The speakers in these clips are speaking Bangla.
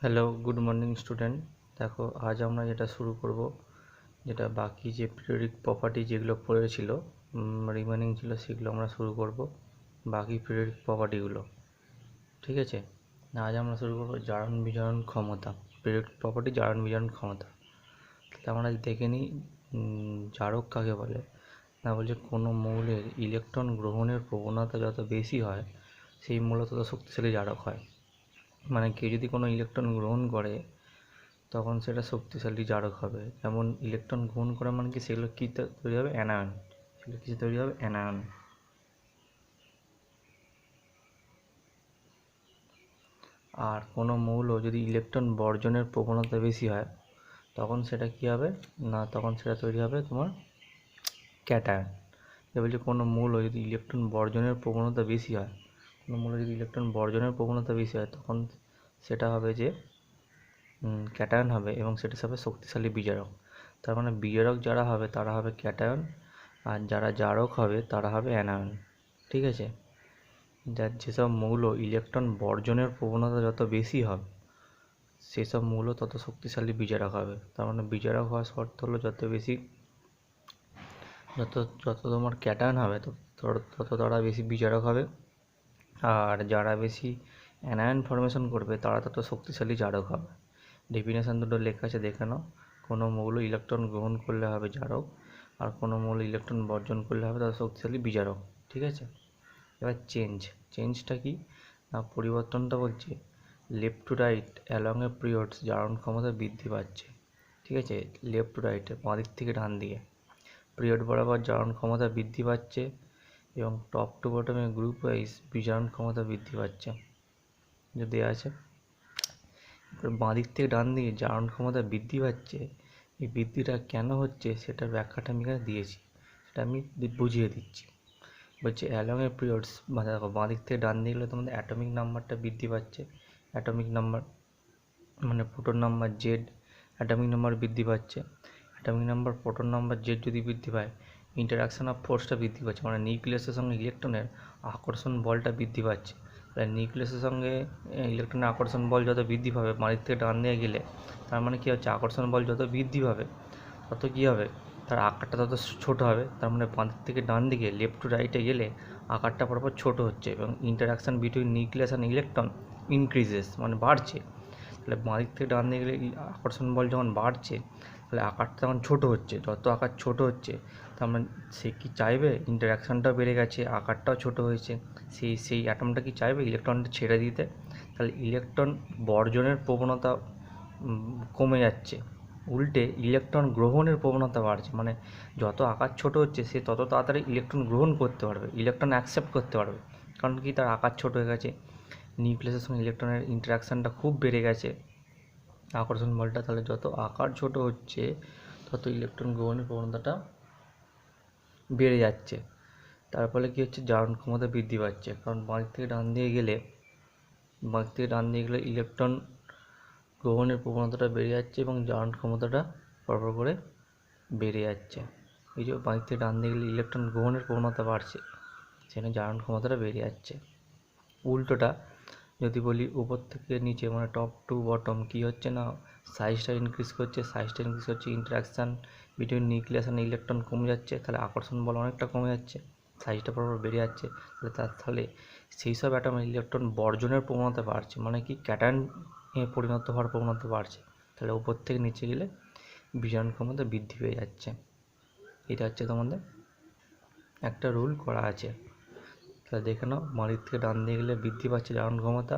Hello, good morning student. দেখো, আজ আমরা যেটা শুরু করব, যেটা বাকি যে পিরিয়ডিক প্রপার্টি যেগুলো পড়েছিল রিমেনিং ছিল, সেগুলো আমরা শুরু করব। বাকি পিরিয়ডিক প্রপার্টিগুলো, ঠিক আছে? আজ আমরা শুরু করব জারণ বিজারণ ক্ষমতা, পিরিয়ডিক প্রপার্টি জারণ বিজারণ ক্ষমতা। তাহলে আমরা দেখে নিই জারক কাকে বলে। না, বলছে কোনো মৌলের ইলেকট্রন গ্রহণের প্রবণতা যত বেশি হয় সেই মৌল তত শক্তিশালী জারক হয়। মানে কেউ যদি কোনো ইলেকট্রন গ্রহণ করে তখন সেটা শক্তিশালী জারক হবে। যেমন ইলেকট্রন গ্রহণ করা মানে কি, সেগুলো কী তৈরি হবে? অ্যানায়ন। সেগুলো কিছু তৈরি হবে? অ্যানায়ন। আর কোনো মৌল যদি ইলেকট্রন বর্জনের প্রবণতা বেশি হয় তখন সেটা কী হবে না, তখন সেটা তৈরি হবে তোমার ক্যাটায়ন। এ বলছে কোনো মৌল যদি ইলেকট্রন বর্জনের প্রবণতা বেশি হয়, কোনো মৌল যদি ইলেকট্রন বর্জনের প্রবণতা বেশি হয় তখন সেটা হবে যে ক্যাটায়ন হবে, এবং সেটা হবে শক্তিশালী বিজারক। তার মানে বিজারক যারা হবে তারা হবে ক্যাটায়ন, আর যারা জারক হবে তারা হবে অ্যানায়ন। ঠিক আছে? যার যেসব মৌল ইলেকট্রন বর্জনের প্রবণতা যত বেশি হবে সেসব মৌল তত শক্তিশালী বিজারক হবে। তার মানে বিজারক হওয়ার শর্ত হলো যত বেশি যত যত তোমার ক্যাটায়ন হবে তত তারা বেশি বিজারক হবে, আর যারা বেশি অ্যানায়ন ফর্মেশন করবে তারা তত শক্তিশালী জারক হবে। ডেফিনেশান দুটো লেখা আছে, দেখে নাও। কোনো মৌল ইলেকট্রন গ্রহণ করলে হবে জারক, আর কোনো মৌল ইলেকট্রন বর্জন করলে হবে তার শক্তিশালী বিজারক। ঠিক আছে? এবার চেঞ্জটা কি না, পরিবর্তনটা বলছে left to right along A periods জারণ ক্ষমতা বৃদ্ধি পাচ্ছে। ঠিক আছে? লেফট টু রাইট, বাঁ দিক থেকে ডান দিকে পিরিয়ড বরাবর জারণ ক্ষমতা বৃদ্ধি পাচ্ছে, এবং টপ টু বটমে গ্রুপ ওয়াইজ বিজারণ ক্ষমতা বৃদ্ধি পাচ্ছে, যদি আছে। বাঁ দিক থেকে ডান দিকে জারণ ক্ষমতা বৃদ্ধি পাচ্ছে, এই বৃদ্ধিটা কেন হচ্ছে সেটার ব্যাখ্যাটা আমি এখানে দিয়েছি, সেটা আমি বুঝিয়ে দিচ্ছি। বলছে অ্যালং এ পিরিয়ডস, মানে দেখো বাঁ দিক থেকে ডান দিকে গেলে তোমাদের অ্যাটমিক নাম্বারটা বৃদ্ধি পাচ্ছে। অ্যাটমিক নাম্বার মানে proton number Z, atomic number বৃদ্ধি পাচ্ছে। Atomic number proton number Z যদি বৃদ্ধি পায়, ইন্টারাকশান অফ ফোর্সটা বৃদ্ধি পাচ্ছে, মানে নিউক্লিয়াসের সঙ্গে ইলেকট্রনের আকর্ষণ বলটা বৃদ্ধি পাচ্ছে। তাহলে নিউক্লিয়াসের সঙ্গে ইলেকট্রনের আকর্ষণ বল যত বৃদ্ধি পাবে বাঁ দিক থেকে ডান দিকে গেলে, তার মানে কী হচ্ছে, আকর্ষণ বল যত বৃদ্ধি পাবে তত কী হবে, তার আকারটা তত ছোট হবে। তার মানে বাঁ দিক থেকে ডান দিকে লেফট টু রাইটে গেলে আকারটা পরপর ছোট হচ্ছে, এবং interaction between nucleus and electron increases, মানে বাড়ছে। তাহলে বাঁ দিক থেকে ডান দিকে গেলে আকর্ষণ বল যখন বাড়ছে তাহলে আকারটা তখন ছোটো হচ্ছে। যত আকার ছোট হচ্ছে তার মানে সে কি চাইবে, ইন্টারাকশানটাও বেড়ে গেছে, আকারটাও ছোট হয়েছে, সেই অ্যাটমটা কি চাইবে ইলেকট্রনটা ছেড়ে দিতে? তাহলে ইলেকট্রন বর্জনের প্রবণতা কমে যাচ্ছে, উল্টে ইলেকট্রন গ্রহণের প্রবণতা বাড়ছে। মানে যত আকার ছোট হচ্ছে সে তত তাড়াতাড়ি ইলেকট্রন গ্রহণ করতে পারবে, ইলেকট্রন অ্যাকসেপ্ট করতে পারবে। কারণ কি, তার আকার ছোট হয়ে গেছে, নিউক্লিয়াসের সঙ্গে ইলেকট্রনের ইন্টারাকশানটা খুব বেড়ে গেছে, আকর্ষণ বলটা। তাহলে যত আকার ছোট হচ্ছে তত ইলেকট্রন গ্রহণের প্রবণতাটা বেড়ে যাচ্ছে। তার ফলে কী হচ্ছে, জারণ ক্ষমতা বৃদ্ধি পাচ্ছে। কারণ বাঁ থেকে ডান দিকে গেলে ইলেকট্রন গ্রহণের প্রবণতাটা বেড়ে যাচ্ছে এবং জারণ ক্ষমতাটা পরপর করে বেড়ে যাচ্ছে। এই যে বাঁ থেকে ডান দিকে গেলে ইলেকট্রন গ্রহণের প্রবণতা বাড়ছে, সেখানে জারণ ক্ষমতাটা বেড়ে যাচ্ছে। উল্টোটা যদি বলি, উপর থেকে নিচে মানে টপ টু বটম, কী হচ্ছে না, সাইজটা ইনক্রিজ করছে, interaction between nucleus and electron কমে যাচ্ছে, তাহলে আকর্ষণ বল অনেকটা কমে যাচ্ছে, সাইজটা পরপর বেড়ে যাচ্ছে। তাহলে সেই সব অ্যাটমের ইলেকট্রন বর্জনের প্রবণতা বাড়ছে, মানে কি ক্যাটায়ন পরিণত হওয়ার প্রবণতা বাড়ছে। তাহলে উপর থেকে নিচে গেলে বিজারণ ক্ষমতা বৃদ্ধি পেয়ে যাচ্ছে। এটা হচ্ছে তোমাদের একটা রুল করা আছে। তাহলে দেখে নাও, বাঁ দিক থেকে ডান দিকে গেলে বৃদ্ধি পাচ্ছে জারণ ক্ষমতা,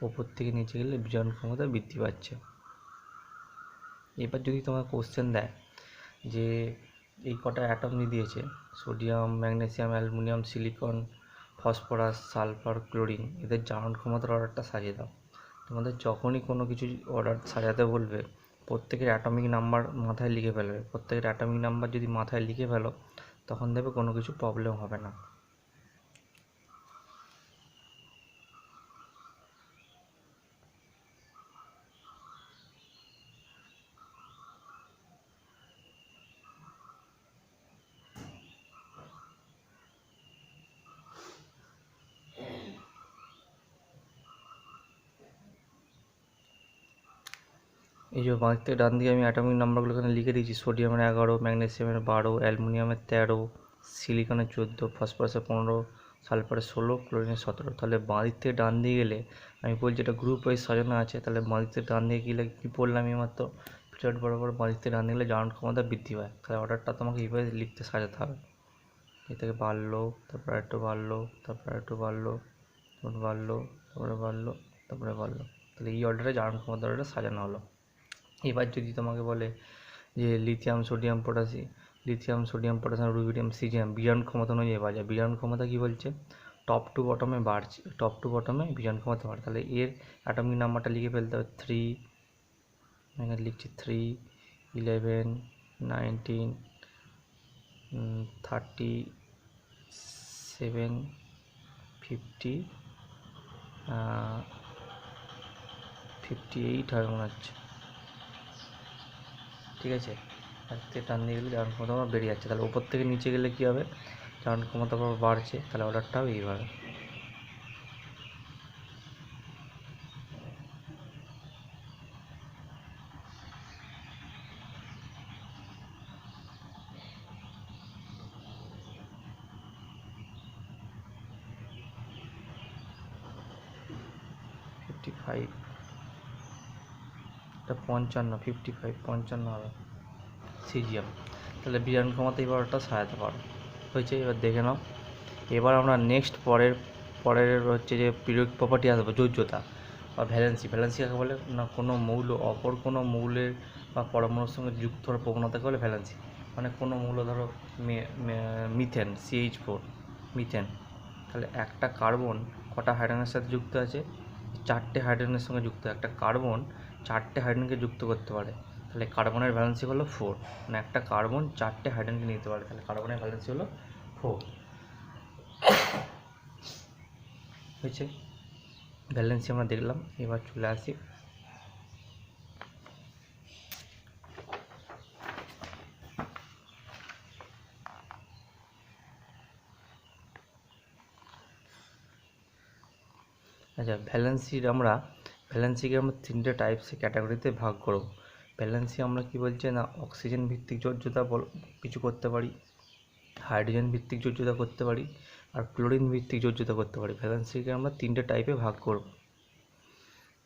ওপর থেকে নিচে গেলে বিজারণ ক্ষমতা বৃদ্ধি পাচ্ছে। এবার যদি তোমার কোশ্চেন দেয় যে এই কটা অ্যাটম দিয়েছে, sodium, magnesium, aluminium, silicon, phosphorus, sulphur, chlorine, এদের জারণ ক্ষমতার অর্ডারটা সাজিয়ে দাও। তোমাদের যখনই কোনো কিছু অর্ডার সাজাতে বলবে প্রত্যেকের অ্যাটমিক নাম্বার মাথায় লিখে ফেলবে। প্রত্যেকের অ্যাটমিক নাম্বার যদি মাথায় লিখে ফেলো তখন দেখবে কোনো কিছু প্রবলেম হবে না। এই যে বাঁ থেকে ডান দিকে আমি অ্যাটমিক নাম্বারগুলো এখানে লিখে দিয়েছি। সোডিয়ামের 11, ম্যাগনেসিয়ামের 12, অ্যালুমিনিয়ামের 13, সিলিকনের 14, ফসফরাসের 15, সালফারের 16, ক্লোরিনের 17। তাহলে বাঁ দিক থেকে ডান দিকে গেলে আমি বলছি এটা গ্রুপ ওয়াইজ সাজানো আছে। তাহলে বাঁ দিক থেকে ডান দিকে গেলে কী পড়লাম এইমাত্র, পিরিয়ড বরাবর বাঁ দিক থেকে ডান দিকে গেলে জারণ ক্ষমতা বৃদ্ধি পায়। তাহলে অর্ডারটা তোমাকে এইভাবে লিখতে সাজাতে হবে। এ থেকে বাড়লো, তারপর একটু বাড়লো, তারপর একটু বাড়লো, তারপরে বাড়লো, তারপরে বাড়লো, তারপরে বাড়লো। তাহলে এই অর্ডারে জারণ ক্ষমতা অর্ডারে সাজানো হলো। এবার যদি তোমাকে বলে যে lithium sodium potassium rubidium caesium বিজারণ ক্ষমতা অনুযায়ী বাজে। বিজারণ ক্ষমতা কী বলছে, টপ টু বটমে বাড়ছে, টপ টু বটমে বিজারণ ক্ষমতা বাড়ে। তাহলে এর অ্যাটমিক নাম্বারটা লিখে ফেলতে হবে 3, এখানে লিখছি 3, 11, 19, 37, 50, 58 হয় মনে হচ্ছে। ঠিক আছে, আজকে টান দিয়ে গেলে জারণ ক্ষমতা আমার বেড়ে যাচ্ছে। তাহলে উপর থেকে নিচে গেলে কী হবে, জারণ ক্ষমতা আবার বাড়ছে। তাহলে অর্ডারটাও এইভাবে। এটা 55 হবে সিজিএম। তাহলে বিজারণ ক্ষমতা এবার ওটা সাজাতে পারো। হয়েছে, এবার দেখে নাও। এবার আমরা নেক্সট পরের হচ্ছে যে পিরিয়ডিক প্রপার্টি আসবে, যোজ্যতা বা ভ্যালেন্সি। ভ্যালেন্সি কাকে বলে না, কোনো মৌল অপর কোনো মৌলের বা পরমাণুর সঙ্গে যুক্ত হওয়ার প্রবণতাকে বলে ভ্যালেন্সি। মানে কোনো মৌল ধরো মিথেন CH4 মিথেন, তাহলে একটা কার্বন কটা হাইড্রোজেনের সাথে যুক্ত আছে, 4টে হাইড্রোজেনের সঙ্গে যুক্ত। একটা কার্বন 4টে হাইড্রোজেনকে যুক্ত করতে পারে। তাহলে কার্বনের ভ্যালেন্সি হলো 4। মানে একটা কার্বন 4টে হাইড্রোজেনকে নিতে পারে, তাহলে কার্বনের ভ্যালেন্সি হলো 4। হয়েছে, ভ্যালেন্সি আমরা দেখলাম। এবার চলে আসি আচ্ছা ভ্যালেন্সিকে আমরা 3টে টাইপসে ক্যাটাগরিতে ভাগ করব। ভ্যালেন্সি আমরা কি বলছি না, অক্সিজেন ভিত্তিক যোজ্যতা কিছু করতে পারি, হাইড্রোজেন ভিত্তিক যোজ্যতা করতে পারি, আর ক্লোরিন ভিত্তিক যোজ্যতা করতে পারি। ভ্যালেন্সিকে আমরা 3টে টাইপে ভাগ করব।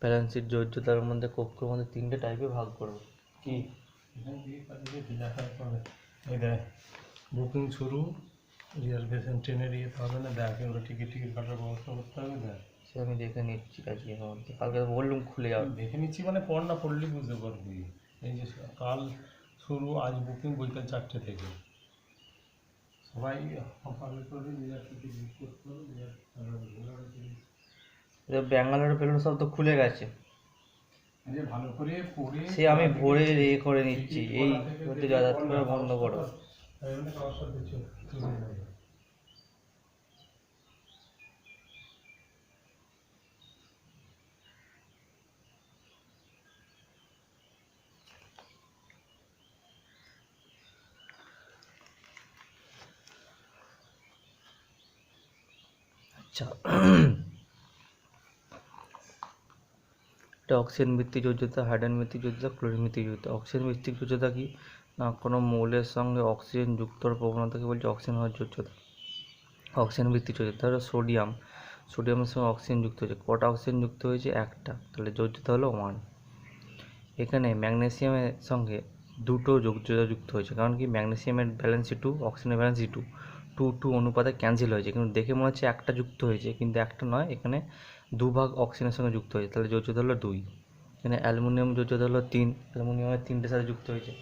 ভ্যালেন্সির যোজ্যতার মধ্যে কক্ষের মধ্যে 3টে টাইপে ভাগ করব। কি বুকিং শুরু, রিজার্ভেশন ট্রেনের ইয়ে হবে না, দেখে ওরা টিকিট কাটার ব্যবস্থা করতে হবে। দেখ সে আমি দেখে নিচ্ছি আজকে মধ্যে, কালকে বললুম খুলে যাবে। দেখে নিচ্ছি মানে পড় না পড়লেই বুঝতে পারবি। এই যে কাল শুরু, আজ বুকিং বিকাল 4টে থেকে। সবাই সকালে করে নিজের টিকিট বুক করতে হবে। ব্যাঙ্গালোরে পেলো সব তো খুলে গেছে, ভালো করে পড়ে সে আমি ভোরে করে নিচ্ছি। এই যাতায়াত করে বন্ধ করো। আচ্ছা, এটা অক্সিজেন ভিত্তিক যোজ্যতা, হাইড্রোজেন ভিত্তিক যোজ্যতা, ক্লোরিন ভিত্তিক যোজ্যতা। অক্সিজেন ভিত্তিক যোজ্যতা কি না, কোনো মৌলের সঙ্গে অক্সিজেন যুক্ত হওয়ার প্রবণতাকে বলছে অক্সিজেন হওয়ার যোজ্যতা। অক্সিজেন ভিত্তিক যোজ্যতা ধরো সোডিয়ামের সঙ্গে অক্সিজেন যুক্ত হয়েছে। কটা অক্সিজেন যুক্ত হয়েছে? একটা, তাহলে যোজ্যতা হলো 1। এখানে ম্যাগনেসিয়ামের সঙ্গে 2টো যোজ্যতা যুক্ত হয়েছে, কারণ কি ম্যাগনেসিয়ামের ভ্যালেন্সি 2, অক্সিজেনের ভ্যালেন্সি 2 অনুপাতে ক্যান্সেল হয়েছে, কিন্তু দেখে মনে হচ্ছে একটা যুক্ত হয়েছে, কিন্তু একটা নয়, এখানে 2 ভাগ অক্সিজেনের সঙ্গে যুক্ত হয়েছে, তাহলে যোজ্যতা হলো 2। এখানে অ্যালুমিনিয়াম যোজ্যতা হলো 3, অ্যালুমিনিয়ামের 3টের সাথে যুক্ত হয়েছে।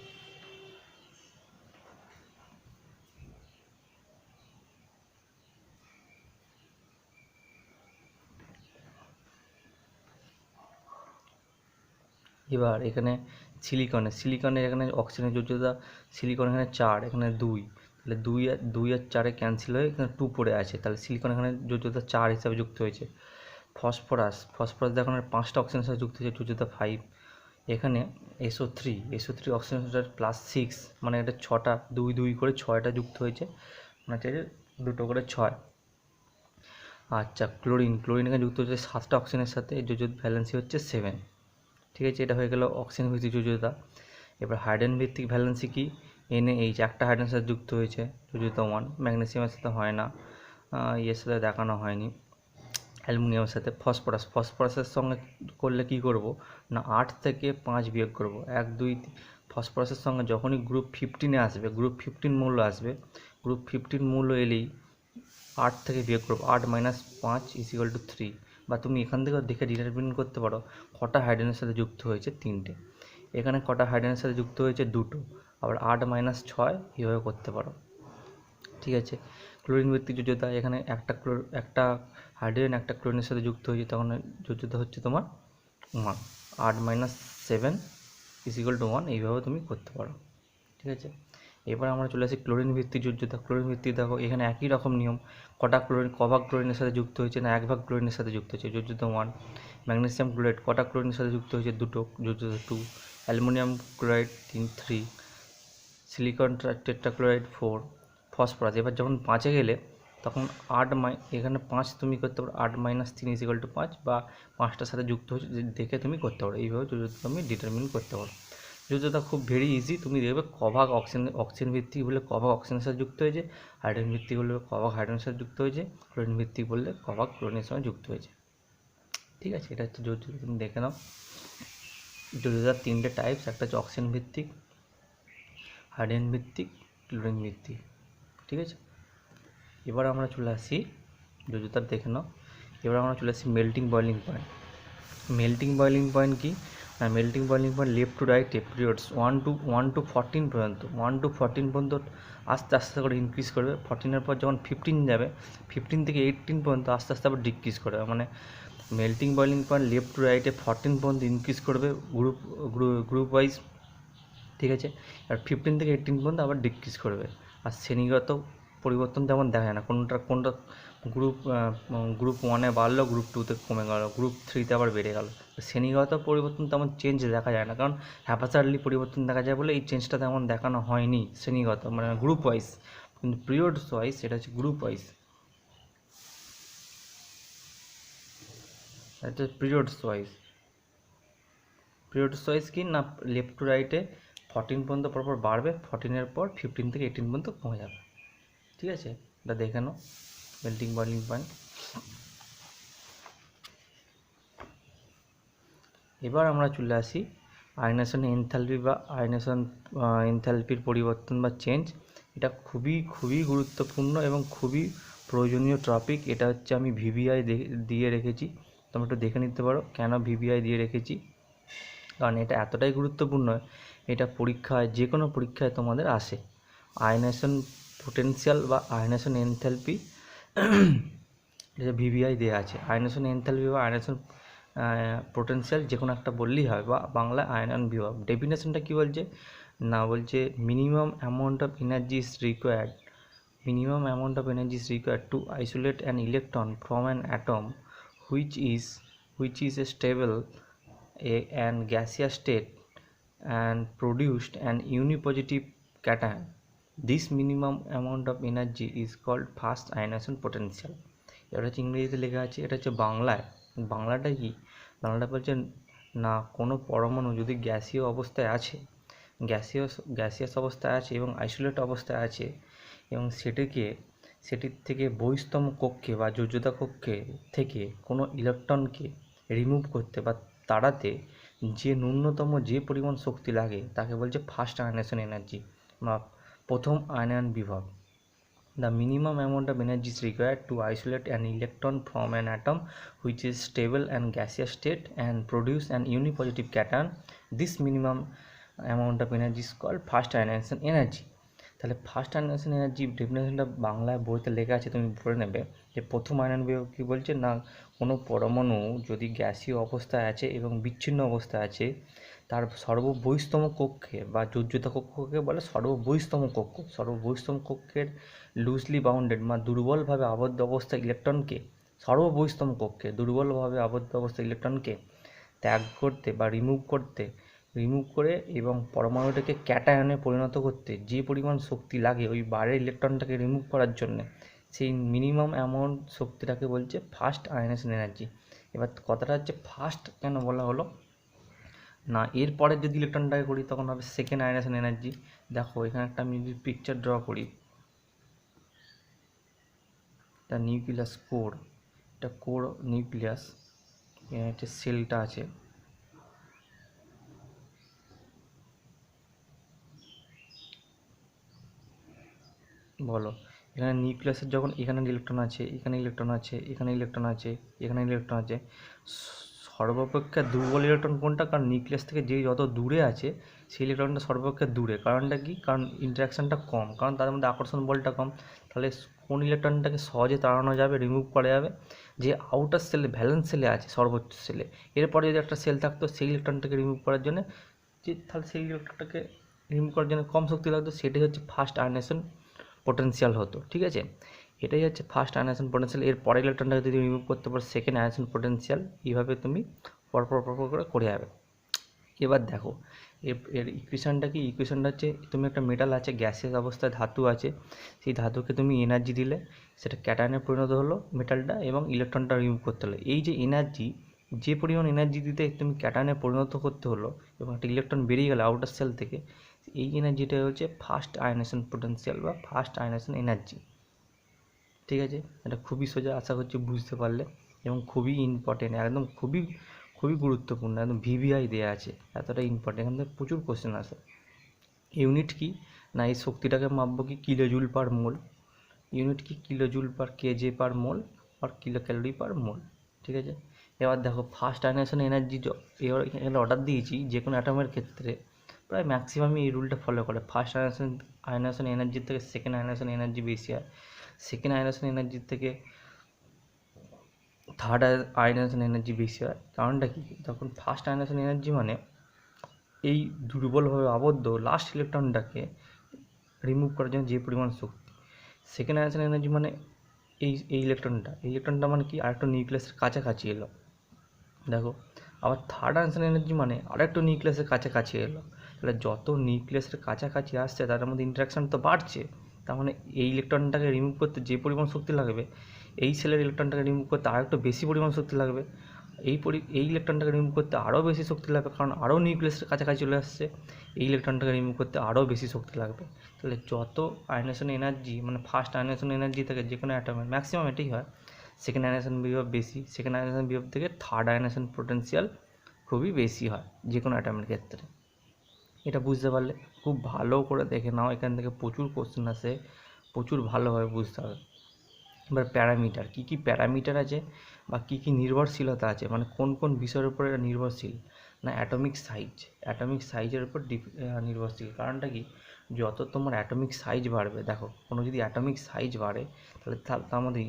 এবার এখানে সিলিকনের এখানে অক্সিজেনের যোজ্যতা, সিলিকন এখানে 4, এখানে 2, তাহলে 2 আর 4 ক্যান্সেল হয়ে এখানে 2 পড়ে আছে, তাহলে সিলিকন এখানে যোজ্যতা 4 হিসাবে যুক্ত হয়েছে। ফসফরাস দেখুন 5টা অক্সিজেনের সাথে যুক্ত হয়েছে, যোজ্যতা 5। এখানে SO3 অক্সিজেন +6, মানে এটা 6টা, 2 করে 6টা যুক্ত হয়েছে, মানে হচ্ছে যে 2 করে 6। আচ্ছা ক্লোরিন এখানে যুক্ত হচ্ছে 7টা অক্সিজেনের সাথে, যোজ্যতা ভ্যালেন্সি হচ্ছে 7। ঠিক আছে, এটা হয়ে গেল অক্সিজেন ভিত্তিক যোজ্যতা। এবার হাইড্রোজেন ভিত্তিক ভ্যালেন্সি কি, NaH একটা হাইড্রোজেনের সাথে যুক্ত হয়েছে, যোজ্যতা 1। ম্যাগনেসিয়ামের সাথে হয় না, ইয়ের সাথে দেখানো হয়নি। অ্যালুমিনিয়ামের সাথে ফসফরাসের সঙ্গে করলে কি করব না 8 থেকে 5 বিয়োগ করব, 1 2 ফসফরাসের সঙ্গে যখনই গ্রুপ 15-এ আসবে, গ্রুপ 15 মূল্য আসবে, গ্রুপ 15 মূল্য এলেই 8 থেকে বিয়োগ করব, 8 - 5 = 3। বা তুমি এখান থেকেও দেখে ডিটারমিন করতে পারো কটা হাইড্রোজেনের সাথে যুক্ত হয়েছে, 3টে। এখানে কটা হাইড্রোজেনের সাথে যুক্ত হয়েছে, 2টো। আবার 8 - 6 এইভাবে করতে পারো। ঠিক আছে, ক্লোরিন ভিত্তিক যোজ্যতা, এখানে একটা হাইড্রোজেন একটা ক্লোরিনের সাথে যুক্ত হয়েছে, তখন যোজ্যতা হচ্ছে তোমার 1। 8 - 7 = 1, এইভাবে তুমি করতে পারো। ঠিক আছে, এবার আমরা চলে আসি ক্লোরিন ভিত্তিক যোজ্যতা। ক্লোরিন ভিত্তিক দেখো এখানে একই রকম নিয়ম, কভাগ ক্লোরিনের সাথে যুক্ত হয়েছে না 1 ভাগ ক্লোরিনের সাথে যুক্ত হয়েছে, যোজ্যতা 1। ম্যাগনেসিয়াম ক্লোরাইড কটা ক্লোরিনের সাথে যুক্ত হয়েছে, 2টো, যোজ্যতা 2। Aluminium chloride 3। Silicon tetrachloride 4। Phosphorus এবার যখন 5-এ গেলে তখন এখানে 5 তুমি করতে পারো, 8 - 3 = 5, বা 5টার সাথে যুক্ত হচ্ছে দেখে তুমি করতে পারো। এইভাবে যোজ্যতা তুমি ডিটারমিন করতে পারো। যোজ্যতা খুব ভেরি ইজি, তুমি দেখবে কভাগ অক্সিজেন ভিত্তিক বলে কভাগ অক্সিজেনের সাথে যুক্ত হয়েছে, হাইড্রোজেন ভিত্তিক বললে কভাগ হাইড্রোজেনের সাথে যুক্ত হয়েছে, ক্লোরিন ভিত্তিক বললে কভাগ ক্লোরিনের সঙ্গে যুক্ত হয়েছে। ঠিক আছে, এটা হচ্ছে যোজ্যতা, তুমি দেখে নাও। যোজ্যতার 3টে টাইপস, একটা হচ্ছে অক্সিজেন ভিত্তিক, হাইড্রোজেন ভিত্তিক, ক্লোরিন ভিত্তিক। ঠিক আছে, এবার আমরা চলে আসি যোজ্যতার, দেখে নাও। এবার আমরা চলে আসি melting boiling point. Melting boiling point কি না, melting boiling point left to রাইটে পিরিয়ডস 1 to 14 পর্যন্ত, 1 to 14 পর্যন্ত আস্তে আস্তে করে ইনক্রিজ করবে। 14-এর পর যখন 15 যাবে, 15 থেকে 18 পর্যন্ত আস্তে আস্তে আবার ডিক্রিজ করবে। মানে melting boiling point left to রাইটে 14 পর্যন্ত ইনক্রিজ করবে গ্রুপ ওয়াইজ। ঠিক আছে, আর 15 থেকে 18 পর্যন্ত আবার ডিক্রিজ করবে। আর শ্রেণীগত পরিবর্তন তেমন দেখা যায় না, কোনটা গ্রুপ 1-এ বাড়লো, গ্রুপ 2-তে কমে গেল, গ্রুপ 3-তে আবার বেড়ে গেল। শ্রেণীগত পরিবর্তন তেমন চেঞ্জ দেখা যায় না, কারণ হ্যাপাচারলি পরিবর্তন দেখা যায় বলে এই চেঞ্জটা তেমন দেখানো হয়নি শ্রেণীগত, মানে গ্রুপ ওয়াইজ। কিন্তু পিরিয়ডস ওয়াইজ এটা হচ্ছে গ্রুপ ওয়াইজ, এটা পিরিয়ডস ওয়াইজ কি না, লেফট টু রাইটে 14 পর্যন্ত পরপর বাড়বে, 14-এর পর 15 থেকে 18 পর্যন্ত কমে যাবে। ঠিক আছে, এটা দেখে নাও মেল্টিং বয়লিং পয়েন্ট। এবার আমরা চলে আসি আয়নেশন এনথালপি বা আয়নেশন এনথালপির পরিবর্তন বা চেঞ্জ। এটা খুবই খুবই গুরুত্বপূর্ণ এবং খুবই প্রয়োজনীয় টপিক। এটা হচ্ছে আমি ভিভিআই দিয়ে রেখেছি, তোমরা একটু দেখে নিতে পারো কেন ভিভিআই দিয়ে রেখেছি, কারণ এটা এতটাই গুরুত্বপূর্ণ, এটা পরীক্ষায় যে কোনো পরীক্ষায় তোমাদের আসে। আয়নেশন পোটেনশিয়াল বা আয়নেশন এনথালপি এটা ভিভিআই দেওয়া আছে। আয়নেশন এনথালপি বা আয়নেশন পোটেনশিয়াল যে কোনো একটা বললেই হয়, বা বাংলা আয়নন বিভব। ডেফিনেশনটা কী বলছে না, বলছে minimum amount of energy is required to isolate an electron from an atom which is a stable and gaseous state and produced an unipositive cation. This minimum amount of energy is called fast ionization potential. এটা হচ্ছে ইংরেজিতে লেখা আছে, এটা হচ্ছে বাংলাটা কি, বাংলাটা বলছে না কোনো পরমাণু যদি গ্যাসীয় অবস্থায় আছে, গ্যাসিয়াস অবস্থায় আছে এবং আইসোলেট অবস্থায় আছে, এবং সেটির থেকে বহিস্তম কক্ষে বা যোজ্যতা কক্ষে থেকে কোনো ইলেকট্রনকে রিমুভ করতে বা তাড়াতে যে ন্যূনতম যে পরিমাণ শক্তি লাগে তাকে বলছে ফার্স্ট আয়নেশন এনার্জি বা প্রথম আয়নায়ন বিভব। The minimum amount of energy is required to isolate an electron from an atom which is stable and gaseous state and produce an unipositive cation. This minimum amount of energy is called fast ionization energy. তাহলে ফার্স্ট আয়নাইজেশন এনার্জি ডেফিনেশনটা বাংলায় বইতে লেখা আছে, তুমি পড়ে নেবে। যে প্রথম আয়নন বিভব কী বলছে না, কোনো পরমাণু যদি গ্যাসীয় অবস্থায় আছে এবং বিচ্ছিন্ন অবস্থায় আছে, তার সর্ববহিস্তম কক্ষে বা যোজ্যতা কক্ষকে বলে সর্ববহিস্তম কক্ষের লুজলি বাউন্ডেড বা দুর্বলভাবে আবদ্ধ অবস্থা ইলেকট্রনকে, সর্ববহিস্তম কক্ষে দুর্বলভাবে আবদ্ধ অবস্থা ইলেকট্রনকে ত্যাগ করতে বা রিমুভ করে এবং পরমাণুটাকে ক্যাটায়নে পরিণত করতে যে পরিমাণ শক্তি লাগে ওই বাইরের ইলেকট্রনটাকে রিমুভ করার জন্যে, সেই মিনিমাম অ্যামাউন্ট শক্তিটাকে বলছে ফার্স্ট আয়নেশন এনার্জি। এবার কথাটা হচ্ছে ফার্স্ট কেন বলা হলো না এরপরে যদি ইলেকট্রনটাকে করি তখন হবে সেকেন্ড আয়নেশন এনার্জি। দেখো এখানে একটা আমি যদি পিকচার ড্র করি, এটা নিউক্লিয়াস কোর, এটা কোর নিউক্লিয়াস, এখানে হচ্ছে সেলটা আছে, বলো এখানে নিউক্লিয়াসের যখন এখানে ইলেকট্রন আছে, এখানে ইলেকট্রন আছে, এখানে ইলেকট্রন আছে, এখানে ইলেকট্রন আছে, সর্বাপেক্ষা দুর্বল ইলেকট্রন কোনটা? কারণ নিউক্লিয়াস থেকে যে যত দূরে আছে সেই ইলেকট্রনটা সর্বাপেক্ষা দূরে। কারণটা কি? কারণ ইন্টারাকশানটা কম, কারণ তাদের মধ্যে আকর্ষণ বলটা কম। তাহলে কোন ইলেকট্রনটাকে সহজে তাড়ানো যাবে, রিমুভ করা যাবে? যে আউটার সেলে, ভ্যালেন্স সেলে আছে, সর্বোচ্চ সেলে, এরপরে যদি একটা সেল থাকতো সেই ইলেকট্রনটাকে রিমুভ করার জন্য, যে তাহলে সেই ইলেকট্রনটাকে রিমুভ করার জন্য কম শক্তি লাগতো, সেটাই হচ্ছে ফার্স্ট আয়নেশন পোটেনশিয়াল হতো। ঠিক আছে, এটাই হচ্ছে ফার্স্ট আয়নেশন পোটেনশিয়াল। এর পরে ইলেকট্রনটাকে যদি রিমুভ করতে পারো সেকেন্ড আয়নেশন পোটেনশিয়াল। এইভাবে তুমি পরপর করে যাবে। এবার দেখো এর ইকুয়েশনটা কি? ইকুয়েশনটা হচ্ছে তুমি একটা মেটাল আছে, গ্যাসিয়াস অবস্থায় ধাতু আছে, সেই ধাতুকে তুমি এনার্জি দিলে সেটা ক্যাটায়নে পরিণত হলো মেটালটা, এবং ইলেকট্রনটা রিমুভ করতে হলো। এই যে এনার্জি, যে পরিমাণ এনার্জি দিতে তুমি ক্যাটায়নে পরিণত করতে হলো এবং একটা ইলেকট্রন বেরিয়ে গেল আউটার সেল থেকে, এই এনার্জিটা হচ্ছে ফার্স্ট আয়নেশন পোটেনশিয়াল বা ফার্স্ট আয়নেশন এনার্জি। ঠিক আছে, এটা খুবই সোজা, আশা করছি বুঝতে পারলে, এবং খুবই ইম্পর্টেন্ট, একদম খুবই খুবই গুরুত্বপূর্ণ, একদম ভিভিআই দেওয়া আছে, এতটা ইম্পর্টেন্ট। এখান থেকে প্রচুর কোশ্চেন আসে। ইউনিট কি? না এই শক্তিটাকে মাপবো কি কিলোজুল পার মোল। ইউনিট কি? কিলোজুল পার কেজে পার মোল আর কিলো ক্যালোরি পার মোল। ঠিক আছে, এবার দেখো ফার্স্ট আয়নেশন এনার্জি, এবার এখানে অর্ডার দিয়েছি যে কোনো অ্যাটমের ক্ষেত্রে প্রায় ম্যাক্সিমামই এই রুলটা ফলো করে। ফার্স্ট আয়নেশন এনার্জির থেকে সেকেন্ড আয়নেশন এনার্জি বেশি হয়, সেকেন্ড আয়নেশন এনার্জির থেকে থার্ড আয়নেশন এনার্জি বেশি হয়। কারণটা কি? তখন ফার্স্ট আয়নেশন এনার্জি মানে এই দুর্বলভাবে আবদ্ধ লাস্ট ইলেকট্রনটাকে রিমুভ করার জন্য যে পরিমাণ শক্তি। সেকেন্ড আয়নেশন এনার্জি মানে এই ইলেকট্রনটা মানে কি? আরেকটা নিউক্লিয়াসের কাছাকাছি এলো। দেখো আবার থার্ড আয়নেশন এনার্জি মানে আরেকটু নিউক্লিয়াসের কাছাকাছি এলো। তাহলে যত নিউক্লিয়াসের কাছাকাছি আসছে তাদের মধ্যে ইন্টারাকশান তো বাড়ছে, তার মানে এই ইলেকট্রনটাকে রিমুভ করতে যে পরিমাণ শক্তি লাগবে, এই সেলের ইলেকট্রনটাকে রিমুভ করতে আরও একটু বেশি পরিমাণ শক্তি লাগবে, এই ইলেকট্রনটাকে রিমুভ করতে আরও বেশি শক্তি লাগবে, কারণ আরও নিউক্লিয়াসের কাছাকাছি চলে আসছে, এই ইলেকট্রনটাকে রিমুভ করতে আরও বেশি শক্তি লাগবে। তাহলে যত আয়নেশন এনার্জি, মানে ফার্স্ট আয়নেশন এনার্জি থেকে যে কোনো অ্যাটমের ম্যাক্সিমাম এটাই হয়, সেকেন্ড আয়নেশন বিভব বেশি, সেকেন্ড আয়নেশন বিভব থেকে থার্ড আয়নেশন পোটেনশিয়াল খুবই বেশি হয় যে কোনো অ্যাটমের ক্ষেত্রে। এটা বুঝতে পারলে খুব ভালো করে দেখে নাও, এখান থেকে প্রচুর কোশ্চেন আসে, প্রচুর ভালোভাবে বুঝতে হবে। এবার প্যারামিটার, কী কী প্যারামিটার আছে বা কী কী নির্ভরশীলতা আছে, মানে কোন কোন বিষয়ের উপর এটা নির্ভরশীল? না অ্যাটমিক সাইজের উপর নির্ভরশীল। কারণটা কি? যত তোমার অ্যাটমিক সাইজ বাড়বে, দেখো কোনো যদি অ্যাটমিক সাইজ বাড়ে তাহলে তার মধ্যে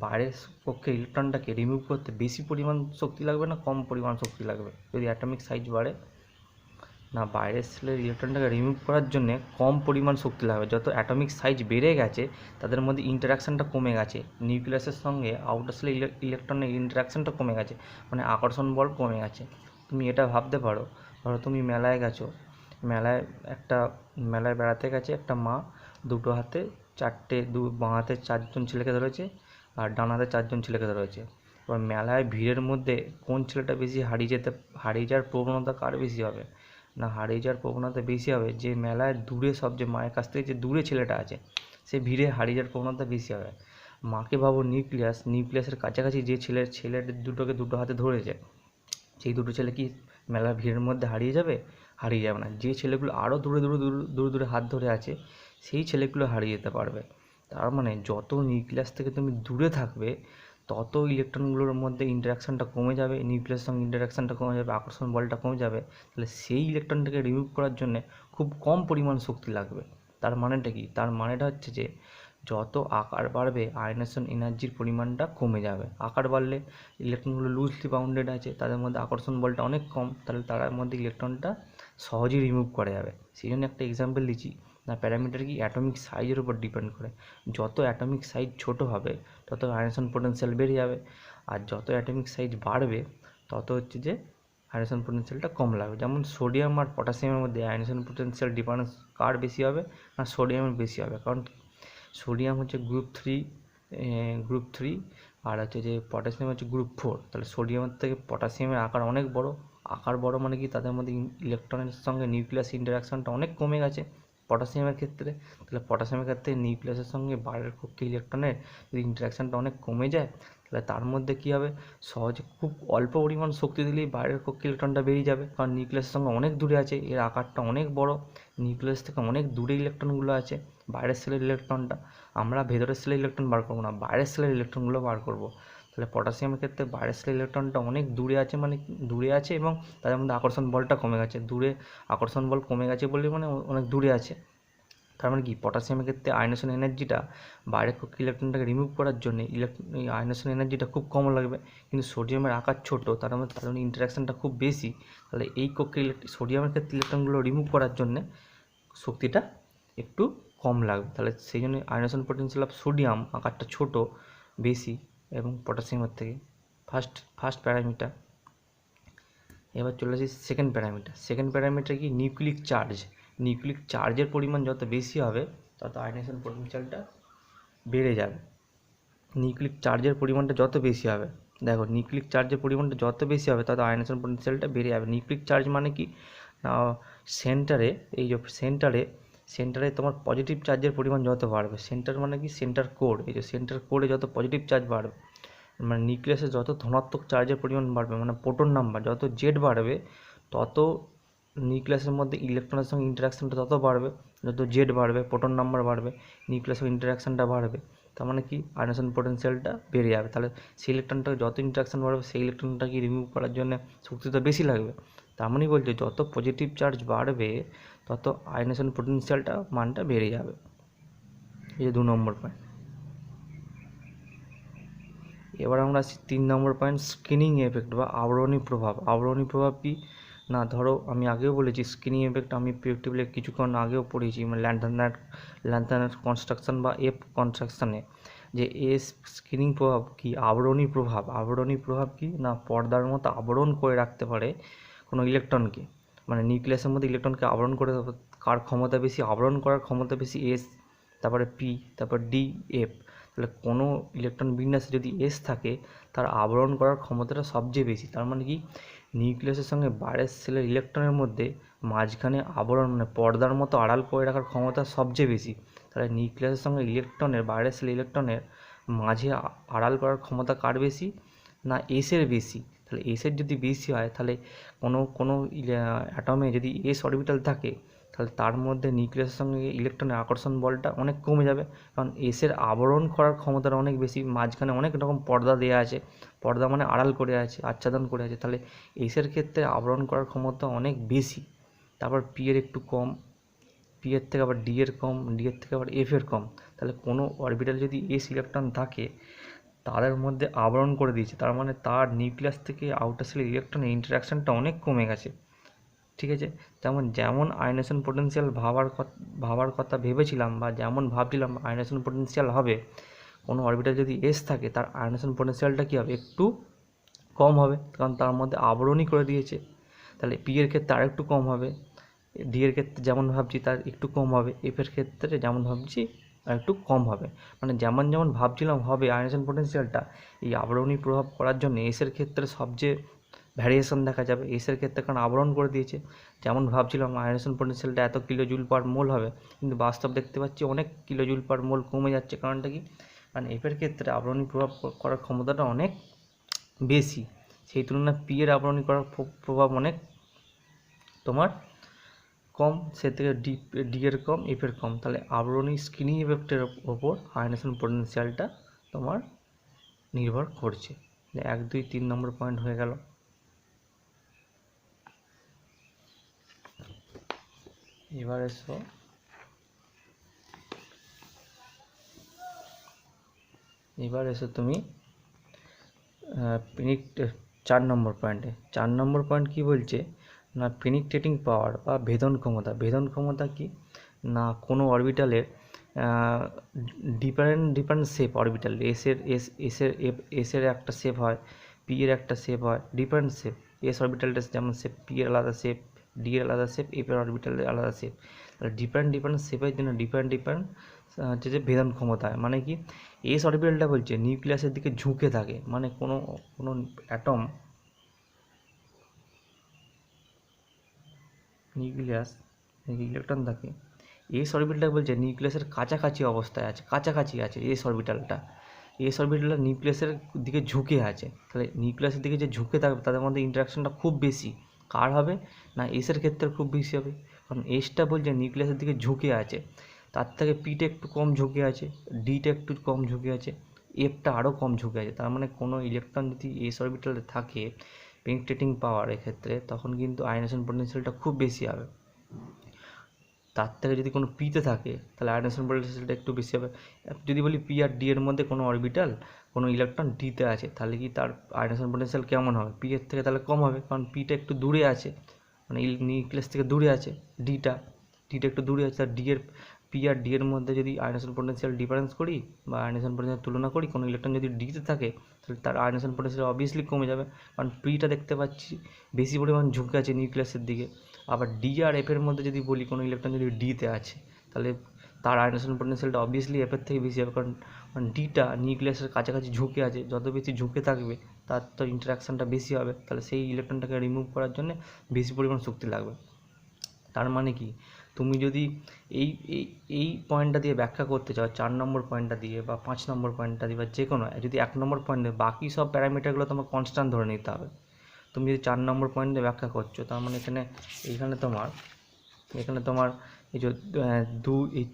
বাইরের পক্ষে ইলেকট্রনটাকে রিমুভ করতে বেশি পরিমাণ শক্তি লাগবে না কম পরিমাণ শক্তি লাগবে? যদি অ্যাটমিক সাইজ বাড়ে, না বাইরের সেলের ইলেকট্রনটাকে রিমুভ করার জন্যে কম পরিমাণ শক্তি লাগবে। যত অ্যাটমিক সাইজ বেড়ে গেছে তাদের মধ্যে ইন্টারাকশানটা কমে গেছে, নিউক্লিয়াসের সঙ্গে আউটার সেলের ইলেকট্রনের ইন্টারাকশানটা কমে গেছে, মানে আকর্ষণ বল কমে গেছে। তুমি এটা ভাবতে পারো, ধরো তুমি মেলায় গেছো, মেলায় বেড়াতে গেছে একটা মা, দুটো হাতে বাঁ হাতে 4জন ছেলেকে ধরেছে আর ডান হাতে 4জন ছেলেকে ধরেছে। এবার মেলায় ভিড়ের মধ্যে কোন ছেলেটা বেশি হারিয়ে যাওয়ার প্রবণতা কার বেশি হবে? না হারিয়ে যাওয়ার প্রবণতা বেশি হবে যে মেলায় দূরে, সবচেয়ে মায়ের কাছ থেকে যে দূরে ছেলেটা আছে, সে ভিড়ে হারিয়ে যাওয়ার প্রবণতা বেশি হবে। মাকে ভাবো নিউক্লিয়াসের কাছাকাছি যে ছেলের দুটোকে দুটো হাতে ধরেছে, সেই দুটো ছেলে কি মেলার ভিড়ের মধ্যে হারিয়ে যাবে? হারিয়ে যাবে না। যে ছেলেগুলো আরও দূরে হাত ধরে আছে সেই ছেলেগুলো হারিয়ে যেতে পারবে। তার মানে যত নিউক্লিয়াস থেকে তুমি দূরে থাকবে তত ইলেকট্রনগুলোর মধ্যে ইন্টারাকশানটা কমে যাবে, নিউক্লিয়াসের সঙ্গে ইন্টারাকশানটা কমে যাবে, আকর্ষণ বলটা কমে যাবে। তাহলে সেই ইলেকট্রনটাকে রিমুভ করার জন্যে খুব কম পরিমাণ শক্তি লাগবে। তার মানেটা কি? তার মানেটা হচ্ছে যে যত আকার বাড়বে আয়নেশন এনার্জির পরিমাণটা কমে যাবে। আকার বাড়লে ইলেকট্রনগুলো লুজলি বাউন্ডেড আছে, তাদের মধ্যে আকর্ষণ বলটা অনেক কম, তাহলে তার মধ্যে ইলেকট্রনটা সহজেই রিমুভ করা যাবে। সেই জন্য একটা এক্সাম্পল দিচ্ছি না, প্যারামিটার কি অ্যাটমিক সাইজের উপর ডিপেন্ড করে। যত অ্যাটমিক সাইজ ছোট হবে তত আয়নেশন পোটেনশিয়াল বেড়ে যাবে, আর যত অ্যাটমিক সাইজ বাড়বে তত হচ্ছে যে আয়নেশন পোটেনশিয়ালটা কম লাগবে। যেমন সোডিয়াম আর পটাশিয়ামের মধ্যে আয়নেশন পোটেনশিয়াল ডিফারেন্স কার বেশি হবে? না সোডিয়ামের বেশি হবে, কারণ সোডিয়াম হচ্ছে গ্রুপ থ্রি আর হচ্ছে যে পটাশিয়াম হচ্ছে গ্রুপ 4। তাহলে সোডিয়ামের থেকে পটাশিয়ামের আকার অনেক বড়, আকার বড় মানে কি তাদের মধ্যে ইলেকট্রনের সঙ্গে নিউক্লিয়াস ইন্টারাকশানটা অনেক কমে গেছে পটাশিয়ামের ক্ষেত্রে। তাহলে পটাশিয়ামের ক্ষেত্রে নিউক্লিয়াসের সঙ্গে বাইরের কক্ষে ইলেকট্রনের যদি ইন্টারাকশানটা অনেক কমে যায়, তাহলে তার মধ্যে কী হবে, সহজে খুব অল্প পরিমাণ শক্তি দিলেই বাইরের কক্ষে ইলেকট্রনটা বেরিয়ে যাবে, কারণ নিউক্লিয়াসের সঙ্গে অনেক দূরে আছে, এর আকারটা অনেক বড়, নিউক্লিয়াস থেকে অনেক দূরে ইলেকট্রনগুলো আছে। বাইরের সেলের ইলেকট্রনটা আমরা ভেতরের সেলের ইলেকট্রন বার করবো না, বাইরের সেলের ইলেকট্রনগুলো বার করবো। তাহলে পটাশিয়ামের ক্ষেত্রে বাইরের সেলের ইলেকট্রনটা অনেক দূরে আছে, মানে দূরে আছে এবং তাদের মধ্যে আকর্ষণ বলটা কমে গেছে। দূরে আকর্ষণ বল কমে গেছে বলে মানে অনেক দূরে আছে। তার মানে কি পটাশিয়ামের ক্ষেত্রে আয়নেশন এনার্জিটা বাইরের কক্ষে ইলেকট্রনটাকে রিমুভ করার জন্য এই আয়নেশন এনার্জিটা খুব কম লাগবে। কিন্তু সোডিয়ামের আকার ছোট, তার মধ্যে ইন্টারাকশানটা খুব বেশি, তাহলে এই কক্ষে সোডিয়ামের ক্ষেত্রে ইলেকট্রনগুলো রিমুভ করার জন্য শক্তিটা একটু কম লাগবে। তাহলে সেই জন্য আয়নেশন পোটেনশিয়াল অফ সোডিয়াম আকারটা ছোট বেশি এবং পটাশিয়ামের থেকে। First parameter. এবার চলে আসি সেকেন্ড প্যারামিটার। সেকেন্ড প্যারামিটার কি, নিউক্লিক চার্জ। নিউক্লিক চার্জের পরিমাণ যত বেশি হবে তত আয়নেশন পোটেনশিয়ালটা বেড়ে যাবে। নিউক্লিক চার্জের পরিমাণটা যত বেশি হবে, দেখো নিউক্লিক চার্জের পরিমাণটা যত বেশি হবে তত আয়নেশন পোটেনশিয়ালটা বেড়ে যাবে। নিউক্লিক চার্জ মানে কি না, সেন্টারে এই যে সেন্টারে তোমার পজিটিভ চার্জের পরিমাণ যত বাড়বে, সেন্টার মানে কি সেন্টার কোর, এই যে সেন্টার কোরে যত পজিটিভ চার্জ বাড়বে, মানে নিউক্লিয়াসে যত ধনাত্মক চার্জের পরিমাণ বাড়বে, মানে প্রোটন নাম্বার যত জেড বাড়বে তত নিউক্লিয়াসের মধ্যে ইলেকট্রনের সঙ্গে ইন্টারাকশানটা তত বাড়বে। যত জেড বাড়বে প্রোটন নাম্বার বাড়বে, নিউক্লিয়াসের ইন্টারাকশানটা বাড়বে, তার মানে কি আয়নেশন পোটেনশিয়ালটা বেড়ে যাবে। তাহলে সেই ইলেকট্রনটা যত ইন্টারাকশান বাড়বে সেই ইলেকট্রনটাকে রিমুভ করার জন্য শক্তি তো বেশি লাগবে। তার মানে বলছে যত পজিটিভ চার্জ বাড়বে তত আয়নেশন পোটেনশিয়ালটা মানটা বেড়ে যাবে। এই যে 2 নম্বর পয়েন্ট। এবার আমরা আসছি 3 নম্বর পয়েন্ট, স্ক্রিনিং এফেক্ট বা আবরণী প্রভাব। আবরণী প্রভাব কি না, ধরো আমি আগেও বলেছি স্ক্রিনিং এফেক্ট, আমি পিরিয়ড টেবিলে কিছুক্ষণ আগেও পড়েছি, মানে ল্যান্থানার কনস্ট্রাকশন বা এফ কনস্ট্রাকশনে যে এস স্ক্রিনিং প্রভাব কি, আবরণী প্রভাব। আবরণী প্রভাব কি না, পর্দার মতো আবরণ করে রাখতে পারে কোনো ইলেকট্রনকে, মানে নিউক্লিয়াসের মধ্যে ইলেকট্রনকে আবরণ করে, কার ক্ষমতা বেশি, আবরণ করার ক্ষমতা বেশি এস, তারপরে পি, তারপর ডি, এফ। তাহলে কোনো ইলেকট্রন বিন্যাসে যদি এস থাকে তার আবরণ করার ক্ষমতাটা সবচেয়ে বেশি। তার মানে কি নিউক্লিয়াসের সঙ্গে বাইরের সেলের ইলেকট্রনের মধ্যে মাঝখানে আবরণ মানে পর্দার মতো আড়াল করে রাখার ক্ষমতা সবচেয়ে বেশি। তাহলে নিউক্লিয়াসের সঙ্গে ইলেকট্রনের বাইরের সেলের ইলেকট্রনের মাঝে আড়াল করার ক্ষমতা কার বেশি না, এসের বেশি। তাহলে এসের যদি বেশি হয় তাহলে কোনো অ্যাটমে যদি এস অরবিটাল থাকে তাহলে তার মধ্যে নিউক্লিয়াসের সঙ্গে ইলেকট্রনের আকর্ষণ বলটা অনেক কমে যাবে, কারণ এসের আবরণ করার ক্ষমতাটা অনেক বেশি, মাঝখানে অনেক রকম পর্দা দেওয়া আছে, পর্দা মানে আড়াল করে আছে, আচ্ছাদন করে আছে। তাহলে এসের ক্ষেত্রে আবরণ করার ক্ষমতা অনেক বেশি। তারপর পি এর একটু কম, পি এর থেকে আবার ডি এর কম, ডি এর থেকে আবার এফ এর কম। তাহলে কোনো অরবিটাল যদি এস ইলেকট্রন থাকে তাদের মধ্যে আবরণ করে দিয়েছে, তার মানে তার নিউক্লিয়াস থেকে আউটার সেলের ইলেকট্রনের ইন্টারাকশানটা অনেক কমে গেছে। ঠিক আছে, যেমন আয়নেশন পোটেনশিয়াল ভাবার কথা ভেবেছিলাম বা যেমন ভাবছিলাম আয়নেশন পোটেনশিয়াল হবে, কোনো অরবিটাল যদি এস থাকে তার আয়নেশন পোটেনশিয়ালটা কী হবে, একটু কম হবে, কারণ তার মধ্যে আবরণই করে দিয়েছে। তাহলে পি এর ক্ষেত্রে আর একটু কম হবে, ডি এর ক্ষেত্রে যেমন ভাবছি তার একটু কম হবে, এফ এর ক্ষেত্রে যেমন ভাবছি আর একটু কম হবে। মানে যেমন ভাবছিলাম হবে আয়নেশন পোটেনশিয়ালটা, এই আবরণী প্রভাব করার জন্য এসের ক্ষেত্রে সবচেয়ে ভ্যারিয়েশন দেখা যাবে এসের ক্ষেত্রে, কারণ আবরণ করে দিয়েছে। যেমন ভাবছিলাম আয়নেশন পোটেনশিয়ালটা এত কিলোজুল পার মোল হবে, কিন্তু বাস্তব দেখতে পাচ্ছি অনেক কিলোজুল পার মোল কমে যাচ্ছে। কারণটা কি, কারণ এফের ক্ষেত্রে আবরণী প্রভাব করার ক্ষমতাটা অনেক বেশি, সেই তুলনায় পি এর আবরণী করার প্রভাব অনেক তোমার কম, সে থেকে ডি এর কম, এফ এর কম। তাহলে আবরণী স্ক্রিনিং এফেক্টের ওপর আয়নেশন পোটেনশিয়ালটা তোমার নির্ভর করছে। 1, 2, 3 নম্বর পয়েন্ট হয়ে গেল। এবার এসো তুমি 4 নম্বর পয়েন্টে। 4 নম্বর পয়েন্ট কি বলছে না, পেনিট্রেটিং পাওয়ার বা ভেদন ক্ষমতা। ভেদন ক্ষমতা কি না, কোনো অরবিটালের ডিফারেন্ট শেপ অরবিটাল, এসের একটা শেপ হয়, পি এর একটা শেপ হয়, ডিফারেন্ট শেপ। এস অরবিটালটা যেমন শেপ, পি এর আলাদা শেপ, ডি এর আলাদা শেপ, এফ এর অরবিটালের আলাদা শেপ। তাহলে ডিফারেন্ট শেপের জন্য ডিফারেন্ট হচ্ছে যে ভেদন ক্ষমতা। মানে কি এস অরবিটালটা বলছে নিউক্লিয়াসের দিকে ঝুঁকে থাকে, মানে কোনো অ্যাটম নিউক্লিয়াস ইলেকট্রন থাকে, এস অরবিটালটা বলছে নিউক্লিয়াসের কাছাকাছি অবস্থায় আছে, কাছাকাছি আছে এস অরবিটালটা। এস অরবিটালটা নিউক্লিয়াসের দিকে ঝুঁকে আছে, তাহলে নিউক্লিয়াসের দিকে যে ঝুঁকে থাকবে তাদের মধ্যে ইন্টারাকশনটা খুব বেশি কার হবে না এসের ক্ষেত্রে খুব বেশি হবে, কারণ এসটা বলছে নিউক্লিয়াসের দিকে ঝুঁকে আছে, তার থেকে পিটা একটু কম ঝুঁকে আছে, ডিটা একটু কম ঝুঁকে আছে, এফটা আরও কম ঝুঁকে আছে। তার মানে কোনো ইলেকট্রন যদি এস অরবিটালে থাকে পেনিট্রেটিং পাওয়ার এক্ষেত্রে, তখন কিন্তু আয়নেশন পোটেনশিয়ালটা খুব বেশি হবে। তার থেকে যদি কোনো পিতে থাকে তাহলে আয়নেশন পোটেনশিয়ালটা একটু বেশি হবে। যদি বলি পি আর ডি এর মধ্যে কোনো অরবিটাল কোনো ইলেকট্রন ডিতে আছে, তাহলে কি তার আয়নেশন পোটেনশিয়াল কেমন হবে? পি এর থেকে তাহলে কম হবে, কারণ পিটা একটু দূরে আছে, মানে নিউক্লিয়াস থেকে দূরে আছে, ডিটা একটু দূরে আছে। আর ডি এর পি আর ডি এর মধ্যে যদি আয়নেশন পোটেনশিয়াল ডিফারেন্স করি বা আয়নেশন পোটেনশিয়াল তুলনা করি, কোনো ইলেকট্রন যদি ডিতে থাকে তাহলে তার আয়নেশন পোটেনশিয়াল অবভিয়াসলি কমে যাবে, কারণ পিটা দেখতে পাচ্ছি বেশি পরিমাণ ঝুঁকে আছে নিউক্লিয়াসের দিকে। আবার ডি আর এফের মধ্যে যদি বলি কোনো ইলেকট্রন যদি ডিতে আছে তাহলে তার আয়নেশন পোটেনশিয়ালটা অবভিয়াসলি এফের থেকে বেশি হবে, কারণ ডিটা নিউক্লিয়াসের কাছাকাছি ঝুঁকে আছে, যত বেশি ঝুঁকে থাকবে তার তো ইন্টারাকশানটা বেশি হবে, তাহলে সেই ইলেকট্রনটাকে রিমুভ করার জন্য বেশি পরিমাণ শক্তি লাগবে। তার মানে কি, তুমি যদি এই এই এই পয়েন্টটা দিয়ে ব্যাখ্যা করতে চাও, 4 নম্বর পয়েন্টটা দিয়ে বা 5 নম্বর পয়েন্টটা দিয়ে বা যে কোনো, যদি 1 নম্বর পয়েন্ট দিয়ে বাকি সব প্যারামিটারগুলো তোমার কনস্ট্যান্ট ধরে নিতে হবে। তুমি যদি 4 নম্বর পয়েন্ট দিয়ে ব্যাখ্যা করছো, তার মানে এখানে তোমার এই যে এই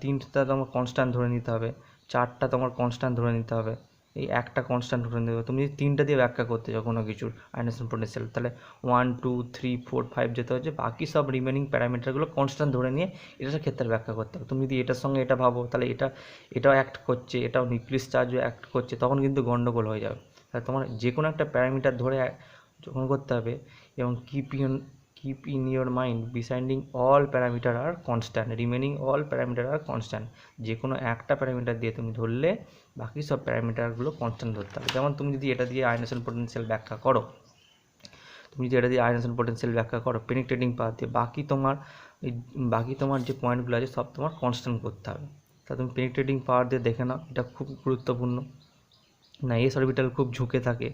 তিনটা তোমার কনস্ট্যান্ট ধরে নিতে হবে, 4টা তোমার কনস্ট্যান্ট ধরে নিতে হবে, এই একটা কনস্ট্যান্ট ধরে নিতে হবে। তুমি যদি 3টা দিয়ে ব্যাখ্যা করতে চাও কোনো কিছুর আয়নেশন পোটেনশিয়াল, তাহলে 1 2 3 4 5 যেতে হচ্ছে, বাকি সব রিমেনিং প্যারামিটারগুলো কনস্ট্যান্ট ধরে নিয়ে এটার ক্ষেত্রে ব্যাখ্যা করতে হবে। তুমি যদি এটার সঙ্গে এটা ভাবো তাহলে এটাও অ্যাক্ট করছে, এটাও নিউক্লিয়াস চার্জও অ্যাক্ট করছে, তখন কিন্তু গন্ডগোল হয়ে যাবে। তাহলে তোমার যে কোনো একটা প্যারামিটার ধরে যখন করতে হবে, এবং keep in your mind besides all parameter are constant, remaining all parameter are constant, যে কোনো একটা প্যারামিটার দিয়ে তুমি ধরলে বাকি সব প্যারামিটারগুলো কনস্ট্যান্ট ধরতে হবে। যেমন তুমি যদি এটা দিয়ে আয়নেশন পোটেনশিয়াল ব্যাখ্যা করো, পেনিট্রেটিং পাওয়ার দিয়ে, বাকি তোমার যে পয়েন্টগুলো আছে সব তোমার কনস্ট্যান্ট করতে হবে। তা তুমি পেনিট্রেটিং পাওয়ার দিয়ে দেখে নাও, এটা খুব গুরুত্বপূর্ণ। না এস অরবিটাল খুব ঝুঁকে থাকে,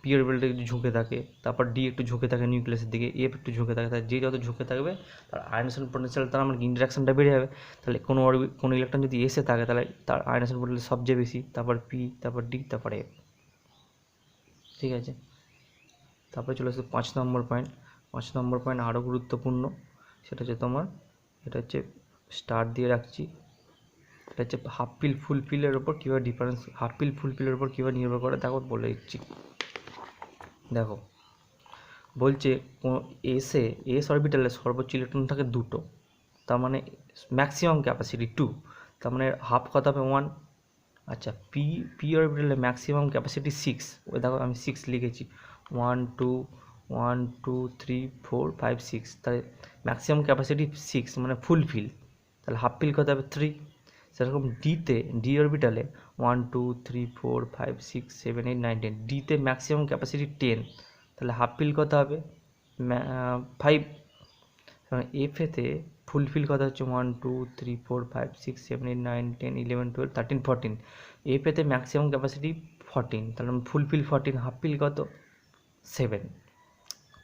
পি অরবিটালটা একটু ঝুঁকে থাকে, তারপর ডি একটু ঝুঁকে থাকে নিউক্লিয়াসের দিকে, এফ একটু ঝুঁকে থাকে, তার যে যত ঝুঁকে থাকবে তার আয়নেশন পোটেনশিয়াল, তার আমার ইন্টারাকশনটা বেড়ে যাবে। তাহলে কোনো ইলেকট্রন যদি এসে থাকে তাহলে তার আয়নেশন পোটেনশিয়াল সবচেয়ে বেশি, তারপর পি, তারপর ডি, তারপর এফ। ঠিক আছে, তারপরে চলে আসছে 5 নম্বর পয়েন্ট। 5 নম্বর পয়েন্ট আরও গুরুত্বপূর্ণ, সেটা হচ্ছে তোমার, এটা হচ্ছে স্টার দিয়ে রাখছি, এটা হচ্ছে হাফ পিল ফুল পিলের ওপর কীভাবে ডিফারেন্স, হাফ পিল ফুল পিলের ওপর কীভাবে নির্ভর করে দেখো বলে দিচ্ছি। দেখো বলছে এস অরবিটালে সর্বোচ্চ ইলেকট্রন থাকে 2টো, তার মানে ম্যাক্সিমাম ক্যাপাসিটি 2, তার মানে হাফ কত হবে 1। আচ্ছা পি অরবিটালে ম্যাক্সিমাম ক্যাপাসিটি 6, ওই দেখো আমি 6 লিখেছি, 1 2 1 2 3 4 5 6, তাহলে ম্যাক্সিমাম ক্যাপাসিটি 6 মানে ফুল ফিল, তাহলে হাফ ফিল কত হবে 3। সেরকম ডি অরবিটালে 1 2 3 4 5 6 7 8 9 10, ডিতে ম্যাক্সিমাম ক্যাপাসিটি 10, তাহলে হাফ ফিল কত হবে 5। এফেতে ফুল ফিল কত হচ্ছে 1 2 3 4 5 6 7 8 9 10 11 12 13 14, এফেতে ম্যাক্সিমাম ক্যাপাসিটি 14, তাহলে ফুল ফিল 14, হাফ ফিল কত 7।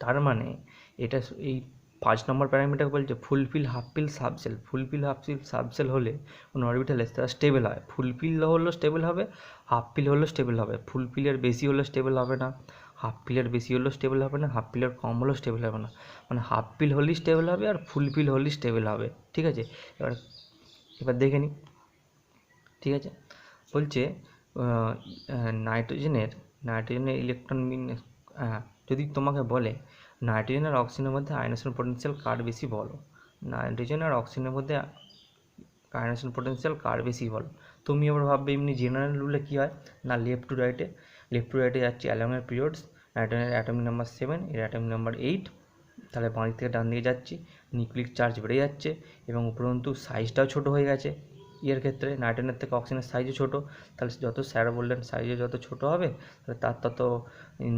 তার মানে এটা এই 5 নম্বর প্যারামিটার বলছে ফুলফিল হাফ পিল সাবসেল হলে কোনো অরবিটালে তারা স্টেবল হয়, ফুলফিল হলেও স্টেবল হবে, হাফ পিল হলেও স্টেবল হবে। ফুলফিলের বেশি হলেও স্টেবল হবে না, হাফ পিলের বেশি হলেও স্টেবল হবে না, হাফ পিলের কম হলেও স্টেবল হবে না, মানে হাফ পিল হলেই স্টেবল হবে আর ফুলফিল হলেই স্টেবল হবে। ঠিক আছে, এবার দেখে নিই। ঠিক আছে, বলছে নাইট্রোজেনের ইলেকট্রন যদি তোমাকে বলে নাইট্রোজেন আর অক্সিজেনের মধ্যে আয়নেশন পোটেনশিয়াল কার বেশি বলো, নাইট্রোজেন আর অক্সিজেনের মধ্যে আয়নেশন পোটেনশিয়াল কার বেশি বলো। তুমি আবার ভাববে এমনি জেনারেল রুলে কী হয় না, লেফট টু রাইটে যাচ্ছে অ্যালনের পিরিয়ডস, নাইট্রোজেনের অ্যাটমিক নাম্বার 7, এর অ্যাটমিক নাম্বার 8, তাহলে বাঁ দিক থেকে ডান দিকে যাচ্ছি, নিউক্লিক চার্জ বেড়ে যাচ্ছে এবং উপরন্তু সাইজটাও ছোটো হয়ে গেছে। এর ক্ষেত্রে নাইট্রোজেনের থেকে অক্সিজেনের সাইজও ছোটো, তাহলে যত স্যার বললেন সাইজে যত ছোটো হবে তাহলে তার তত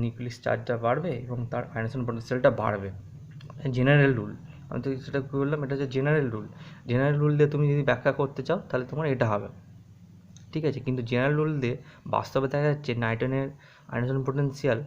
নিউক্লিয়াস চার্জটা বাড়বে এবং তার আয়নেশন পোটেনশিয়ালটা বাড়বে। জেনারেল রুল, আমি তো সেটা কী বললাম, এটা হচ্ছে জেনারেল রুল দিয়ে তুমি যদি ব্যাখ্যা করতে চাও তাহলে তোমার এটা হবে। ঠিক আছে, কিন্তু জেনারেল রুল দিয়ে বাস্তবে দেখা যাচ্ছে নাইট্রোজেনের আয়নেশন পোটেনশিয়াল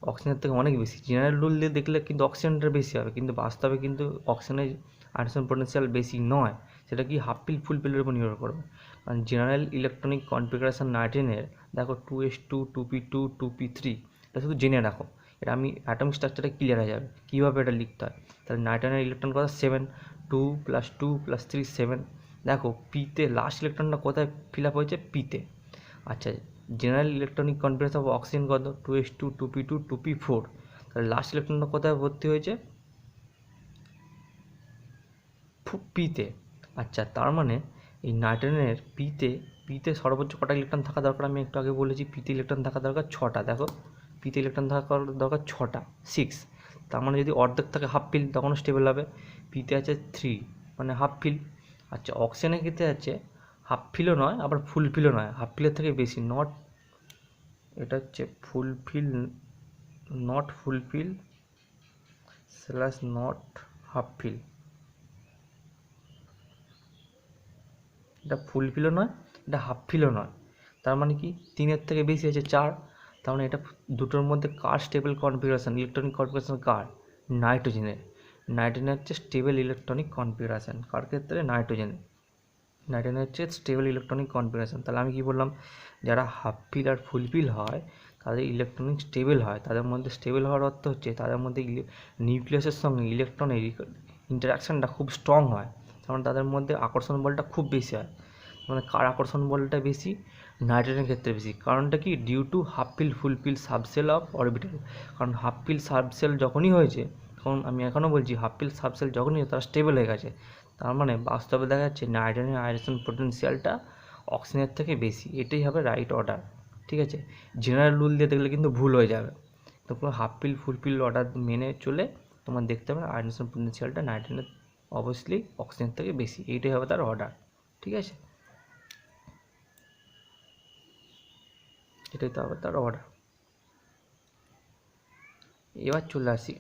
অক্সিজেনের থেকে অনেক বেশি। জেনারেল রুল দিয়ে দেখলে কিন্তু অক্সিজেনটা বেশি হবে, কিন্তু বাস্তবে কিন্তু অক্সিজেনের আয়নেশন পোটেনশিয়াল বেশি নয়। সেটা কি হাফ পিল ফুল পিলের উপর নির্ভর করবে। কারণ জেনারেল ইলেকট্রনিক কনফিগারেশন নাইট্রেনের দেখো 2s2 2p2 2p3, এটা শুধু জেনে রাখো, এটা আমি অ্যাটমিক স্ট্রাকচারে ক্লিয়ার হয়ে যাবে কীভাবে এটা লিখতে হয়। তাহলে নাইট্রেনের ইলেকট্রন কথা 7, 2 + 2 + 3 7। দেখো পিতে লাস্ট ইলেকট্রনটা কোথায় ফিল আপ হয়েছে, পিতে। আচ্ছা, general electronic configuration of oxygen কত, 2s2 2p2 2p4। তাহলে লাস্ট ইলেকট্রনটা কোথায় ভর্তি হয়েছে, পিতে। আচ্ছা, তার মানে এই নাইট্রোজেনের পিতে সর্বোচ্চ কটা ইলেকট্রন থাকা দরকার, আমি একটু আগে বলেছি পিতে ইলেকট্রন থাকা দরকার 6টা। দেখো পিতে ইলেকট্রন থাকা দরকার 6টা, 6। তার মানে যদি অর্ধেক থাকে হাফ ফিল, তখনও স্টেবল হবে। পিতে আছে 3, মানে হাফ ফিল। আচ্ছা, অক্সিজেনের ক্ষেত্রে আছে হাফ ফিলও নয় আবার ফুল ফিলও নয়, হাফ ফিলের থেকে বেশি, নট, এটা হচ্ছে full fill, not full fill / not half fill. এটা ফুল ফিলও নয়, এটা হাফ ফিলও নয়। তার মানে কি 3-এর থেকে বেশি আছে 4। তার মানে এটা দুটোর মধ্যে কার স্টেবল কনফিগারেশন, ইলেকট্রনিক কনফিগারেশন কার, নাইট্রোজেনের। নাইট্রোজেনের হচ্ছে স্টেবল ইলেকট্রনিক কনফিগারেশন, কার ক্ষেত্রে, নাইট্রোজেনের। নাইট্রোজেনের হচ্ছে স্টেবল ইলেকট্রনিক কনফিগারেশন। তাহলে আমি কি বললাম, যারা হাফ ফিল আর ফুল ফিল হয় তাদের ইলেকট্রনিক স্টেবল হয়। তাদের মধ্যে স্টেবল হওয়ার অর্থ হচ্ছে তাদের মধ্যে নিউক্লিয়াসের সঙ্গে ইলেকট্রনের ইন্টারাকশানটা খুব স্ট্রং হয়, কারণ তাদের মধ্যে আকর্ষণ বলটা খুব বেশি হয়। মানে কার আকর্ষণ বলটা বেশি, নাইট্রোজেনের ক্ষেত্রে বেশি। কারণটা কি, due to half fill full fill subshell of orbital. কারণ হাফ ফিল সাবসেল যখনই হয়েছে, তখন আমি এখনও বলছি হাফ ফিল সাবসেল যখনই তারা স্টেবল হয়ে গেছে। তার মানে বাস্তবে দেখা যাচ্ছে নাইট্রোজেনের আয়নেশন পোটেনশিয়ালটা অক্সিজেনের থেকে বেশি। এটাই হবে রাইট অর্ডার, ঠিক আছে। জেনারেল রুল দিয়ে দেখলে কিন্তু ভুল হয়ে যাবে। তো পুরো half fill full feel order মেনে চলে তোমার দেখতে হবে আয়নেশন পোটেনশিয়ালটা নাইট্রোজেনের অবভিয়াসলি অক্সিজেনের থেকে বেশি, এইটাই হবে তার অর্ডার, ঠিক আছে। এটাই তো হবে তার অর্ডার। এবার চলে আসি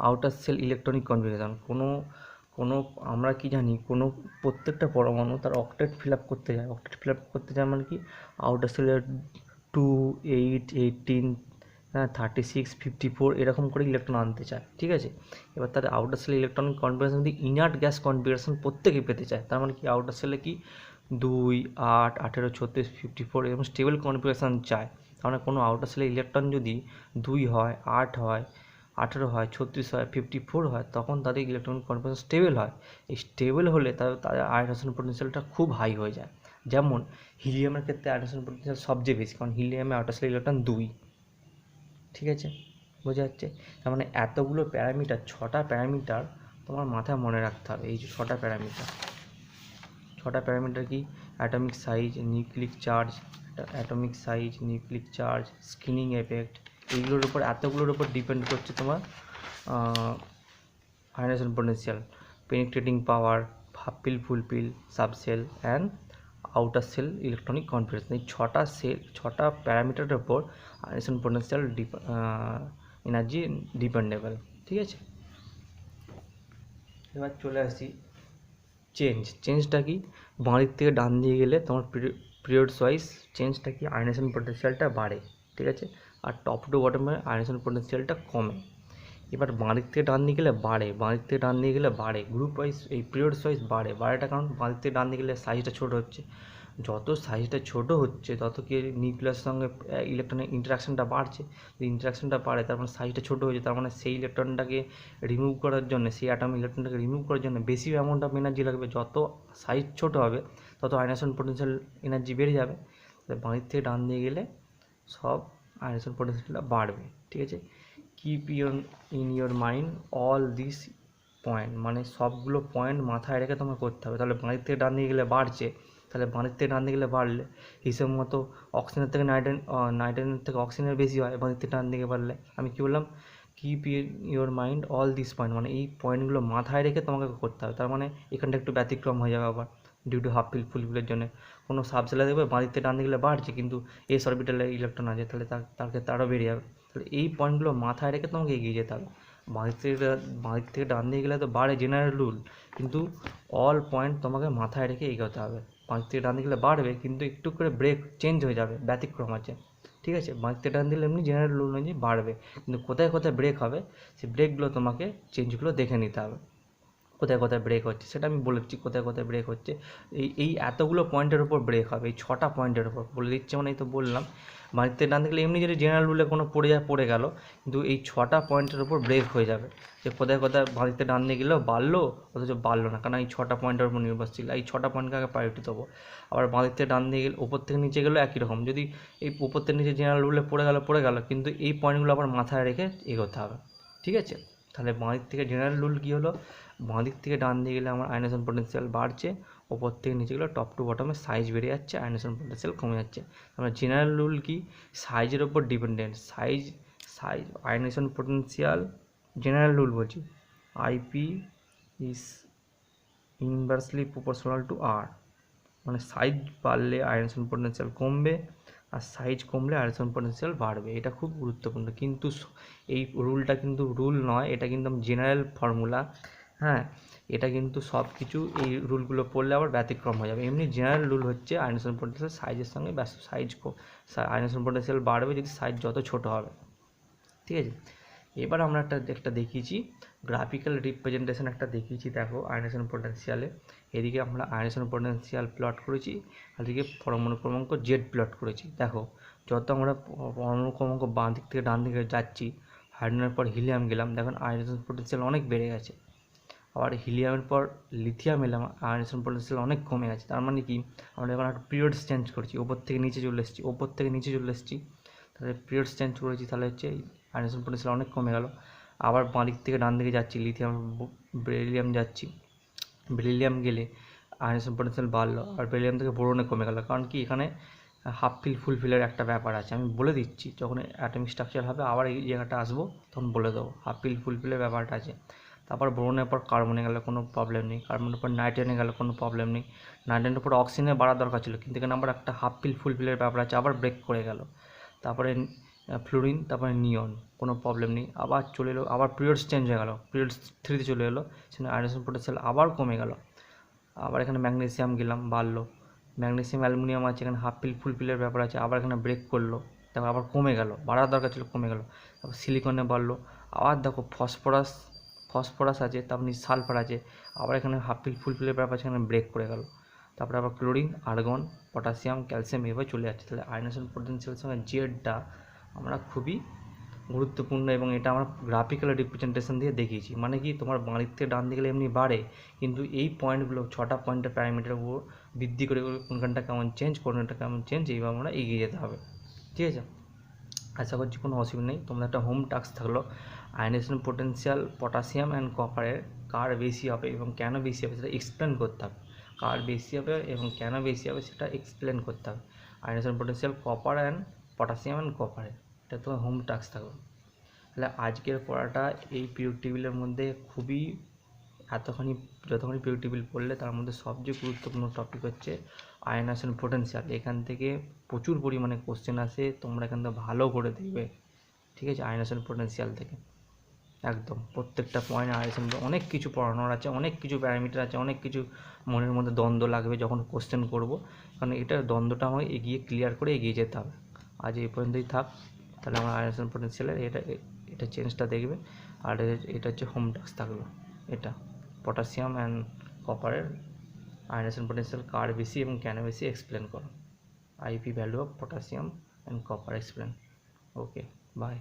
আউটার সেল ইলেকট্রনিক কনফিগারেশন। কোনো আমরা কি জানি, কোনো প্রত্যেকটা পরমাণু তার অক্টেট ফিল আপ করতে যায়। অক্টেট ফিল আপ করতে যায় মানে কি, আউটার সেলের 2, 8, 18, 36, 54 এরকম করে ইলেকট্রন আনতে চায়, ঠিক আছে। এবার তাদের আউটার সেল ইলেকট্রনিক কনফিগারেশন যদি ইনার্ট গ্যাস কনফিগারেশন প্রত্যেকে পেতে চায়, তার মানে কি আউটার সেলে কি 2, 8, 18, 36, 54 এরকম স্টেবল কনফিগারেশন চায়। তার মানে কোনো আউটার সেলে ইলেকট্রন যদি 2 হয়, 8 হয়, 18 হয়, 36 হয়, 54 হয়, তখন তাদের ইলেকট্রনিক কনফিগারেশন স্টেবল হয়। এই স্টেবল হলে তাদের আয়নেশন পোটেনশিয়ালটা খুব হাই হয়ে যায়। যেমন হিলিয়ামের ক্ষেত্রে আয়নেশন পোটেনশিয়াল সবচেয়ে বেশি, কারণ হিলিয়ামে আউটার সেল ইলেকট্রন 2, ঠিক আছে, বোঝা যাচ্ছে। তার মানে এতগুলো প্যারামিটার, 6টা প্যারামিটার তোমার মাথায় মনে রাখতে হবে। এই যে 6টা প্যারামিটার কি, atomic size, nuclear charge, atomic size, nuclear charge, screening effect, এইগুলোর উপর, এতগুলোর উপর ডিপেন্ড করছে তোমার ionisation potential, penetrating power, half fill full fill subshell and outer shell electronic configuration. এই 6টা প্যারামিটারের উপর আয়নেশন পোটেনশিয়াল এনার্জি ডিপেন্ডেবল, ঠিক আছে। এবার চলে আসি চেঞ্জটা কি, বাঁ দিক থেকে ডান দিকে গেলে তোমার পিরিয়ডস ওয়াইজ চেঞ্জটা কি, আয়নেশন পোটেনশিয়ালটা বাড়ে, ঠিক আছে। আর টপ টু বটমে আয়নেশন পোটেনশিয়ালটা কমে। এবার বাঁ দিক থেকে ডান দিকে গেলে বাড়ে, গ্রুপ ওয়াইজ এই পিরিয়ডস ওয়াইজ বাড়েটা কারণ বাঁ দিক থেকে ডান দিকে গেলে সাইজটা ছোটো হচ্ছে। যত সাইজটা ছোটো হচ্ছে তত কি নিউক্লিয়াসের সঙ্গে ইলেকট্রনের ইন্টারাকশানটা বাড়ছে। যদি ইন্টারাকশানটা বাড়ে তার মানে সাইজটা ছোটো হয়েছে, তার মানে সেই ইলেকট্রনটাকে রিমুভ করার জন্য, সেই অ্যাটম ইলেকট্রনটাকে রিমুভ করার জন্য বেশি অ্যামাউন্ট অফ এনার্জি লাগবে। যত সাইজ ছোটো হবে তত আয়নেশন পোটেনশিয়াল এনার্জি বেড়ে যাবে। বাঁ দিক থেকে ডান দিয়ে গেলে সব আয়নেশন পোটেনশিয়ালটা বাড়বে, ঠিক আছে। Keep in your mind all this point, মানে সবগুলো পয়েন্ট মাথায় রেখে তোমাকে করতে হবে। তাহলে বাঁ দিক থেকে ডান দিকে গেলে বাড়ছে, তাহলে বাঁ দিক থেকে ডান দিকে গেলে বাড়লে হিসেব মতো অক্সিজেনের থেকে নাইট্রোজেনের থেকে অক্সিজেনের বেশি হয় বাঁ দিক থেকে ডান দিকে বাড়লে। আমি কী বললাম, keep in your mind all this point, মানে এই পয়েন্টগুলো মাথায় রেখে তোমাকে করতে হবে। তার মানে এখানটা একটু ব্যতিক্রম হয়ে যাবে আবার, ডিউ টু হাফ ফিল ফুল ফিলের জন্য। কোনো সাবসেলে দেখবে বাঁ দিক থেকে ডান দিকে গেলে বাড়ছে, কিন্তু এস অরবিটালে ইলেকট্রন আছে, তাহলে তার ক্ষেত্রে আরও বেড়ে যাবে। তাহলে এই পয়েন্টগুলো মাথায় রেখে তোমাকে এগিয়ে যেতে হবে। বাঁ দিক থেকে ডান দিকে গেলে তো বাড়ে জেনারেল রুল, কিন্তু অল পয়েন্ট তোমাকে মাথায় রেখে এগোতে হবে। বাঁ দিক থেকে ডান দিকে গেলে বাড়বে, কিন্তু একটু করে ব্রেক চেঞ্জ হয়ে যাবে, ব্যতিক্রম আছে। ঠিক আছে, বাঁ দিক থেকে ডান দিলে এমনি জেনারেল রুল অনুযায়ী বাড়বে, কিন্তু কোথায় কোথায় ব্রেক হবে সেই ব্রেকগুলো তোমাকে চেঞ্জগুলো দেখে নিতে হবে, কোথায় কোথায় ব্রেক হচ্ছে সেটা আমি বলে দিচ্ছি, কোথায় কোথায় ব্রেক হচ্ছে। এই এতগুলো পয়েন্টের উপর ব্রেক হবে, এই 6টা পয়েন্টের উপর বলে দিচ্ছে, মানে এই তো বললাম। বাড়িতে ডান দিকে এমনি যদি জেনারেল রুলে কোনো পড়ে গেল, কিন্তু এই 6টা পয়েন্টের উপর ব্রেক হয়ে যাবে, যে কোথায় কোথায় বাড়িতে ডান দিকে গেলেও বাড়লো অথচ বাড়লো না, কারণ এই 6টা পয়েন্টের উপর নির্ভরশীল, এই 6টা পয়েন্টকে আগে প্রায়োরিটি দেবো। আবার বাড়িতে থেকে ডান দিকে গেলে ওপর থেকে নিচে গেলেও একই রকম, যদি এই উপর থেকে নিচে জেনারেল রুলে পড়ে গেল, কিন্তু এই পয়েন্টগুলো আবার মাথায় রেখে এগোতে হবে, ঠিক আছে। তাহলে বাঁ দিক থেকে জেনারেল রুল কী হলো, বাঁ দিক থেকে ডান দিকে গেলে আমার আয়নেশন পোটেনশিয়াল বাড়ছে, ওপর থেকে নিচে গেলে টপ টু বটমে সাইজ বেড়ে যাচ্ছে, আয়নেশন পোটেনশিয়াল কমে যাচ্ছে। আমরা জেনারেল রুল কি, সাইজের ওপর dependent, size ionisation potential, general rule বলছি, IP is inversely proportional to R, মানে সাইজ বাড়লে আয়নেশন পোটেনশিয়াল কমবে, আর সাইজ কমলে আয়নেশন পোটেনশিয়াল বাড়বে, এটা খুব গুরুত্বপূর্ণ। কিন্তু এই রুলটা কিন্তু রুল নয়, এটা কিন্তু জেনারেল ফর্মুলা, হ্যাঁ। এটা কিন্তু সব কিছু এই রুলগুলো পড়লে আবার ব্যতিক্রম হয়ে যাবে। এমনি জেনারেল রুল হচ্ছে আয়নেশন পোটেনশিয়াল সাইজের সঙ্গে আয়নেশন পোটেনশিয়াল বাড়বে যদি সাইজ যত ছোট হবে, ঠিক আছে। এবার আমরা একটা দেখিয়েছি গ্রাফিক্যাল রিপ্রেজেন্টেশন, একটা দেখিয়েছি, দেখো আয়নেশন পোটেনশিয়ালে এদিকে আমরা আয়নেশন পোটেনশিয়াল প্লট করেছি, আর এদিকে পরমাণু ক্রমাঙ্ক জেড প্লট করেছি। দেখো যত আমরা পরমাণু ক্রমাঙ্ক বাঁ দিক থেকে ডান দিকে যাচ্ছি, হাইড্রোজেনের পর হিলিয়াম গেলাম, দেখুন আয়নেশন পোটেনশিয়াল অনেক বেড়ে গেছে। আবার হিলিয়ামের পর লিথিয়াম এলাম, আয়নেশন পোটেনশিয়াল অনেক কমে গেছে। তার মানে কি, আমরা এখন একটা পিরিয়ডস চেঞ্জ করছি, ওপর থেকে নিচে চলে এসেছি, তাহলে পিরিয়ডস চেঞ্জ করেছি, তাহলে হচ্ছে আয়নেশন পোটেনশিয়াল অনেক কমে গেল। আবার বাঁ দিক থেকে ডান দিকে যাচ্ছি, লিথিয়াম বেরিলিয়াম যাচ্ছি, বেরিলিয়াম গেলে আয়নেশন পোটেনশিয়াল বাড়লো, আর বেরিলিয়াম থেকে বোরনে কমে গেল। কারণ কি, এখানে হাফ ফিল ফুল ফিলের একটা ব্যাপার আছে, আমি বলে দিচ্ছি, যখন অ্যাটমিক স্ট্রাকচার হবে আবার এই জায়গাটা আসবো তখন বলে দেবো, হাফ ফিল ফুল ফিলের ব্যাপারটা আছে। তারপর বোরনের পর কার্বনে গেলে কোনো প্রবলেম নেই, কার্বনের পর নাইট্রোজেনে গেলে কোনো প্রবলেম নেই, নাইট্রোজেনের পর অক্সিজেনে বাড়ার দরকার ছিল, কিন্তু এখানে আবার একটা হাফ ফিল ফুল ফিলের ব্যাপার আছে, আবার ব্রেক করে গেল। তারপরে ফ্লুরিন, তারপরে নিয়ন, কোনো প্রবলেম নেই, আবার চলে এলো, আবার পিরিয়ডস চেঞ্জ হয়ে গেল, পিরিয়ডস 3তে চলে এলো, সেখানে আয়নেশন পোটেনশিয়াল আবার কমে গেল। আবার এখানে ম্যাগনেসিয়াম গেলাম, বাড়লো, ম্যাগনেসিয়াম অ্যালুমিনিয়াম আছে, এখানে হাফ ফিল ফুল ফিলের ব্যাপার আছে, আবার এখানে ব্রেক করলো, তারপর আবার কমে গেল, বাড়ার দরকার ছিল কমে গেল। তারপর সিলিকনে বাড়লো, আবার দেখো ফসফরাস আছে, তারপর সালফার আছে, আবার এখানে হাফ ফিল ফুল ফিলের ব্যাপার আছে, এখানে ব্রেক করে গেল। তারপরে আবার ক্লোরিন, আর্গন, পটাশিয়াম, ক্যালসিয়াম এভাবে চলে যাচ্ছে। তাহলে আয়নেশন পোটেনশিয়ালের সঙ্গে জেডটা আমরা খুবই গুরুত্বপূর্ণ, এবং এটা আমরা গ্রাফিক্যাল রিপ্রেজেন্টেশন দিয়ে দেখিয়েছি। মানে কি, তোমার বাঁ দিক থেকে ডান দিকে এমনি বাড়ে, কিন্তু এই পয়েন্টগুলো 6টা পয়েন্টের প্যারামিটার উপর বৃদ্ধি করে কোনখানটা কেমন চেঞ্জ এইভাবে আমরা এগিয়ে যেতে হবে, ঠিক আছে। আশা করছি কোনো অসুবিধা নেই। তোমাদের একটা হোম টাস্ক থাকলো, আয়নেশন পোটেনশিয়াল পটাশিয়াম অ্যান্ড কপারের কার বেশি হবে এবং কেন বেশি হবে সেটা এক্সপ্লেন করতে হবে, কার বেশি হবে এবং কেন বেশি হবে সেটা এক্সপ্লেন করতে হবে, ionisation potential copper and potassium and কপারের, এটা তোমার হোম টাস্ক থাকবে। তাহলে আজকের পড়াটা এই পিরিয়ড টেবিলের মধ্যে খুবই যতখানি পিরিয়ড টেবিল পড়লে তার মধ্যে সবচেয়ে গুরুত্বপূর্ণ টপিক হচ্ছে আয়নেশন পোটেনশিয়াল। এখান থেকে প্রচুর পরিমাণে কোশ্চেন আসে, তোমরা এখান থেকে ভালো করে দেখবে, ঠিক আছে। আয়নেশন পোটেনশিয়াল থেকে একদম প্রত্যেকটা পয়েন্ট আয়নেশন, অনেক কিছু পড়ানোর আছে, অনেক কিছু প্যারামিটার আছে, অনেক কিছু মনের মধ্যে দ্বন্দ্ব লাগবে যখন কোশ্চেন করব, কারণ এটা দ্বন্দ্বটা আমাকে ক্লিয়ার করে এগিয়ে যেতে হবে। আজ এই পর্যন্তই থাক, তাহলে আমার আয়নেশন পোটেনশিয়ালের এটা চেঞ্জটা দেখবে। আর এটা হচ্ছে হোম টাস্ক থাকলো, এটা পটাশিয়াম অ্যান্ড কপারের আয়নেশন পোটেনশিয়াল কার বেশি এবং কেন বেশি এক্সপ্লেন করো, IP value of potassium and copper explain. Okay, by.